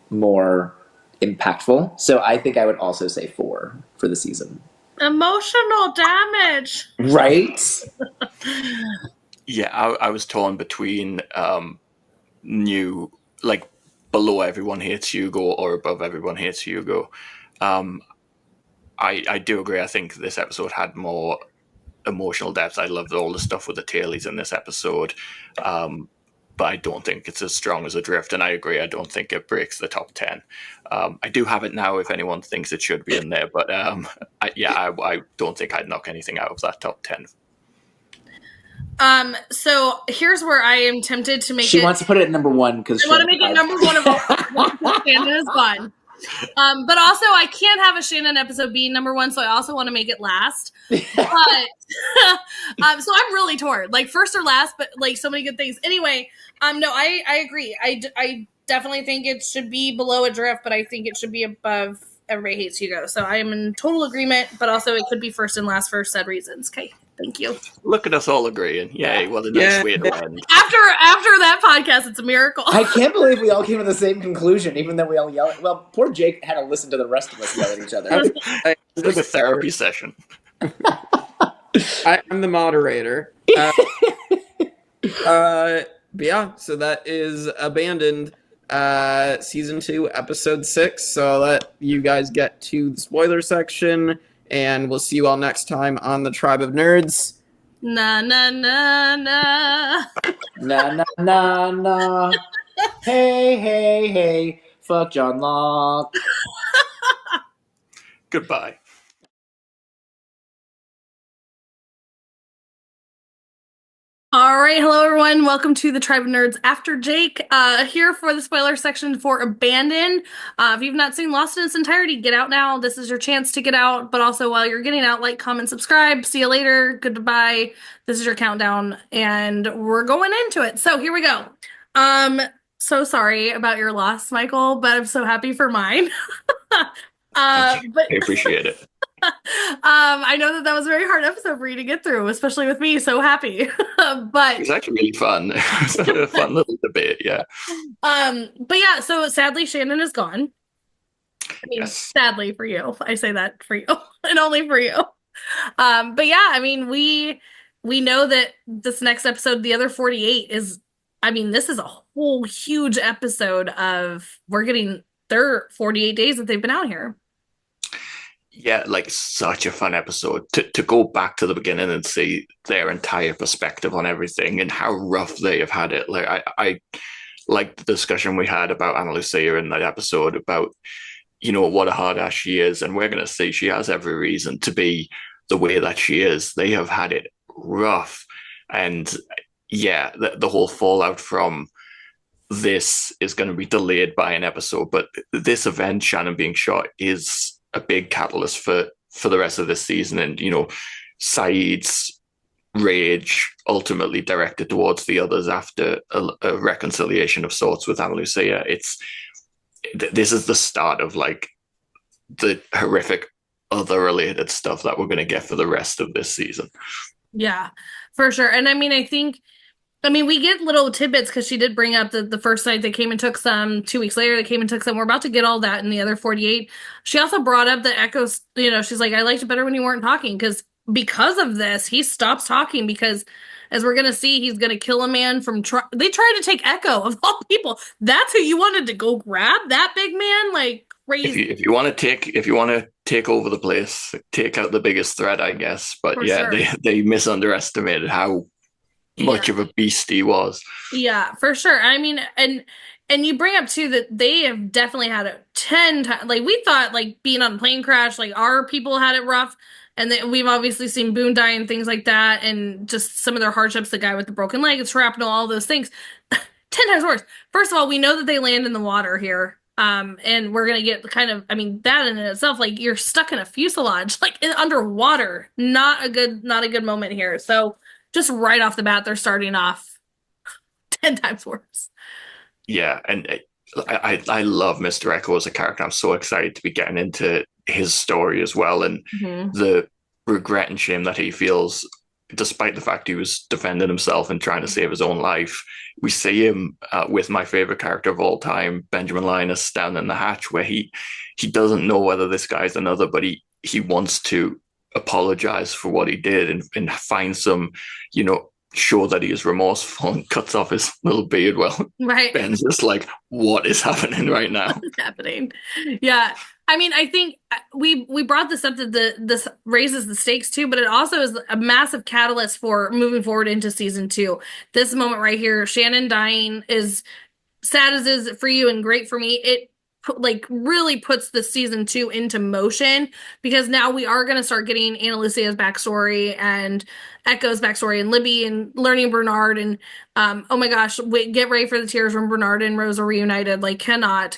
more impactful. So I think I would also say 4 for the season. Emotional damage. Right? Yeah, I was torn between below Everyone Hates Hugo or above Everyone Hates Hugo. I do agree. I think this episode had more emotional depth. I loved all the stuff with the tailies in this episode. But I don't think it's as strong as Adrift, and I agree. I don't think it breaks the top 10. I do have it now if anyone thinks it should be in there, but I don't think I'd knock anything out of that top 10. So here's where I am tempted to make She wants to put it at number 1 because I want to make it number 1 of all. Shannon is fun. But also I can't have a Shannon episode be number 1, so I also want to make it last. But so I'm really torn, first or last, but so many good things. Anyway, no, I agree. I definitely think it should be below Adrift, but I think it should be above Everybody Hates Hugo. So I am in total agreement, but also it could be first and last for said reasons. Okay. Thank you. Look at us all agreeing. Yay, what a nice way to end. After that podcast, it's a miracle. I can't believe we all came to the same conclusion, even though we all yelled. Well, poor Jake had to listen to the rest of us yell at each other. It's like a therapy session. I'm the moderator. But yeah, so that is Abandoned, season 2, episode 6. So I'll let you guys get to the spoiler section, and we'll see you all next time on the Tribe of Nerds. Na na na na. Na na na na. Hey, hey, hey. Fuck John Locke. Goodbye. All right, hello everyone. Welcome to the Tribe of Nerds after Jake. Here for the spoiler section for Abandoned. If you've not seen Lost in its entirety, get out now. This is your chance to get out. But also, while you're getting out, like, comment, subscribe. See you later. Goodbye. This is your countdown, and we're going into it. So here we go. So sorry about your loss, Michael, but I'm so happy for mine. I appreciate it. I know that was a very hard episode for you to get through, especially with me so happy. But it's actually really fun. It's a fun little debate, yeah. But yeah, so sadly Shannon is gone. I mean, Yes. sadly for you. I say that for you and only for you. But yeah, I mean, we know that this next episode, the other 48, is, I mean, this is a whole huge episode of, we're getting their 48 days that they've been out here. Yeah, like such a fun episode to go back to the beginning and see their entire perspective on everything and how rough they have had it. Like I like the discussion we had about Ana Lucia in that episode about, you know, what a hard ass she is, and we're gonna see she has every reason to be the way that she is. They have had it rough, and yeah, the whole fallout from this is going to be delayed by an episode. But this event, Shannon being shot, is a big catalyst for the rest of this season, and you know, Saeed's rage ultimately directed towards the others after a reconciliation of sorts with Ana Lucia. This is the start of like the horrific other related stuff that we're going to get for the rest of this season. Yeah, for sure. And I mean, we get little tidbits because she did bring up the first night they came and took some. 2 weeks later, they came and took some. We're about to get all that in the other 48. She also brought up the Echoes. You know, she's like, I liked it better when you weren't talking because of this, he stops talking because, as we're going to see, he's going to kill a man from... They tried to take Echo, of all people. That's who you wanted to go grab? That big man? Like, crazy. If you want to take over the place, take out the biggest threat, I guess. But For yeah, sure. they misunderestimated how much of a beast he was. Yeah, for sure. I mean, and you bring up too that they have definitely had it 10 times. Like, we thought, like, being on a plane crash, like, our people had it rough, and we've obviously seen Boone die and things like that, and just some of their hardships. The guy with the broken leg, the shrapnel, all those things. 10 times worse. First of all, we know that they land in the water here. And we're gonna get kind of, I mean, that in itself, like, you're stuck in a fuselage, like, underwater. Not a good moment here. So just right off the bat, they're starting off 10 times worse. Yeah, and I love Mr. Echo as a character. I'm so excited to be getting into his story as well, and the regret and shame that he feels, despite the fact he was defending himself and trying to save his own life. We see him with my favorite character of all time, Benjamin Linus, down in the hatch, where he doesn't know whether this guy's another, but he wants to apologize for what he did and find some, you know, show that he is remorseful, and cuts off his little beard. Well, right. Ben's just like, what is happening right now? What's happening? Yeah. I mean, I think we brought this up that this raises the stakes too, but it also is a massive catalyst for moving forward into season 2. This moment right here, Shannon dying, is sad as is for you and great for me. It really puts the season 2 into motion, because now we are going to start getting Ana Lucia's backstory and Echo's backstory and Libby and learning Bernard, and oh my gosh, wait, get ready for the tears when Bernard and Rose are reunited. Like, cannot,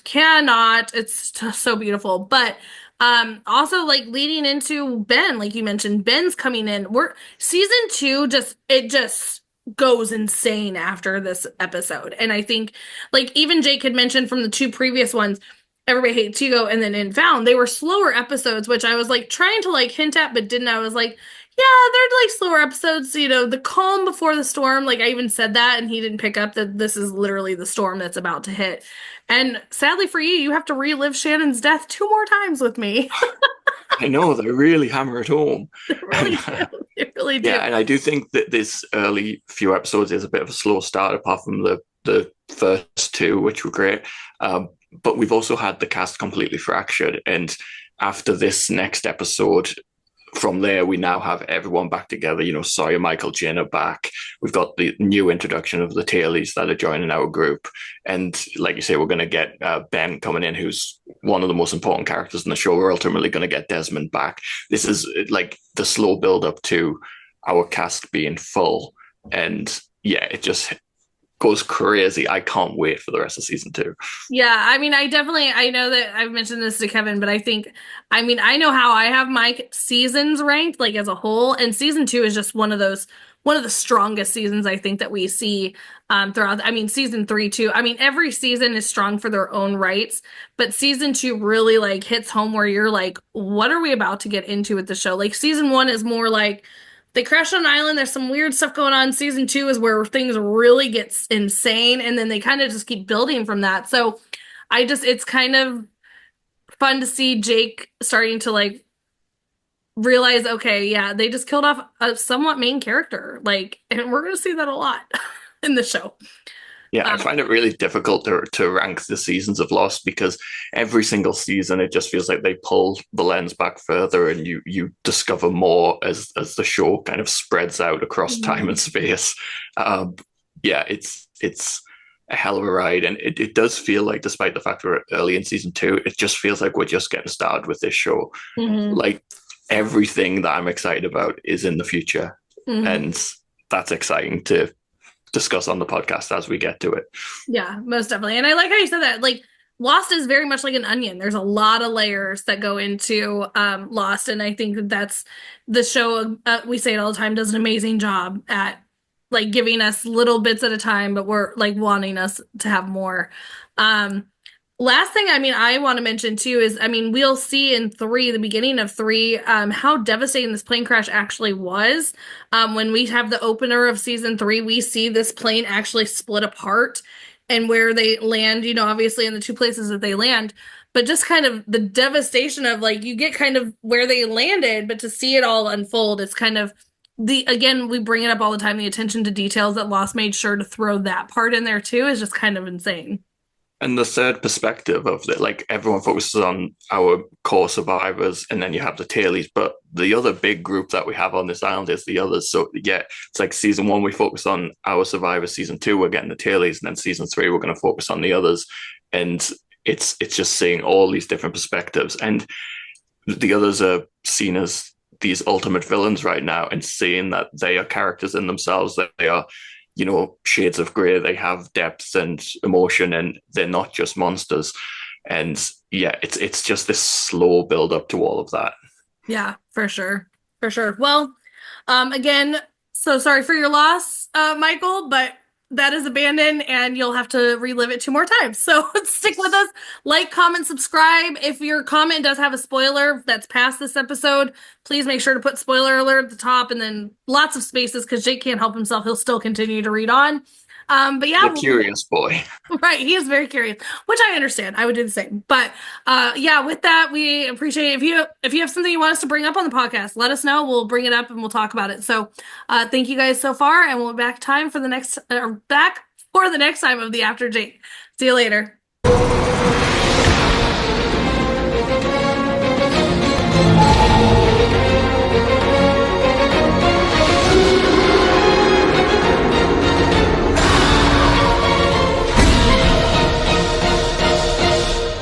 it's so beautiful. But also, like, leading into Ben, like you mentioned, Ben's coming in. Season 2 just goes insane after this episode. And I think, like, even Jake had mentioned from the 2 previous ones, Everybody Hates Hugo and then In Found, they were slower episodes, which I was like trying to like hint at, but didn't. I was like, Yeah, they're like slower episodes, you know, the calm before the storm. Like I even said that and he didn't pick up that this is literally the storm that's about to hit. And sadly for you, you have to relive Shannon's death 2 more times with me. I know, they really hammer it home. They really do. They really do. Yeah, and I do think that this early few episodes is a bit of a slow start, apart from the first 2, which were great. But we've also had the cast completely fractured, and after this next episode, from there we now have everyone back together. You know, Sawyer, Michael, Jin are back. We've got the new introduction of the tailies that are joining our group, and like you say, we're going to get Ben coming in, who's one of the most important characters in the show. We're ultimately going to get Desmond back. This is like the slow build up to our cast being full, and yeah, it just goes crazy. I can't wait for the rest of season 2. Yeah, I mean, I know that I've mentioned this to Kevin, but I know how I have my seasons ranked, like as a whole, and season 2 is just one of the strongest seasons I think that we see throughout. I mean, season 3 too. I mean, every season is strong for their own rights, but season 2 really like hits home where you're like, what are we about to get into with the show? Like season 1 is more like, they crash on an island. There's some weird stuff going on. Season 2 is where things really get insane. And then they kind of just keep building from that. So it's kind of fun to see Jake starting to like realize, okay, yeah, they just killed off a somewhat main character. Like, and we're going to see that a lot in the show. Yeah, I find it really difficult to rank the seasons of Lost, because every single season it just feels like they pull the lens back further, and you discover more as the show kind of spreads out across time and space. Yeah, it's a hell of a ride, and it does feel like, despite the fact we're early in season 2, it just feels like we're just getting started with this show. Like everything that I'm excited about is in the future, and that's exciting to discuss on the podcast as we get to it. Yeah, most definitely. And I like how you said that. Like, Lost is very much like an onion. There's a lot of layers that go into Lost, and I think that's the show. We say it all the time, does an amazing job at like giving us little bits at a time, but we're like wanting us to have more. Last thing, I mean, I want to mention too is, I mean, we'll see in 3, the beginning of 3, how devastating this plane crash actually was. When we have the opener of season 3, we see this plane actually split apart and where they land, you know, obviously in the 2 places that they land, but just kind of the devastation of like, you get kind of where they landed, but to see it all unfold, it's kind of again, we bring it up all the time, the attention to details that Lost made sure to throw that part in there too is just kind of insane. And the third perspective of it, like everyone focuses on our core survivors, and then you have the tailies, but the other big group that we have on this island is the others. So yeah, it's like season 1 we focus on our survivors, season 2 we're getting the tailies, and then season 3 we're going to focus on the others. And it's just seeing all these different perspectives, and the others are seen as these ultimate villains right now, and seeing that they are characters in themselves, that they are, you know, shades of grey. They have depth and emotion, and they're not just monsters. And yeah, it's just this slow build up to all of that. Yeah, for sure. For sure. Well, again, so sorry for your loss, Michael, but that is abandoned and you'll have to relive it 2 more times. So stick with us, like, comment, subscribe. If your comment does have a spoiler that's past this episode, please make sure to put spoiler alert at the top and then lots of spaces, because Jake can't help himself. He'll still continue to read on. But yeah, the curious boy. Right, he is very curious, which I understand. I would do the same. But yeah, with that, we appreciate it. If you have something you want us to bring up on the podcast, let us know. We'll bring it up and we'll talk about it. So thank you guys so far, and we'll be back for the next time of the After Jake. See you later.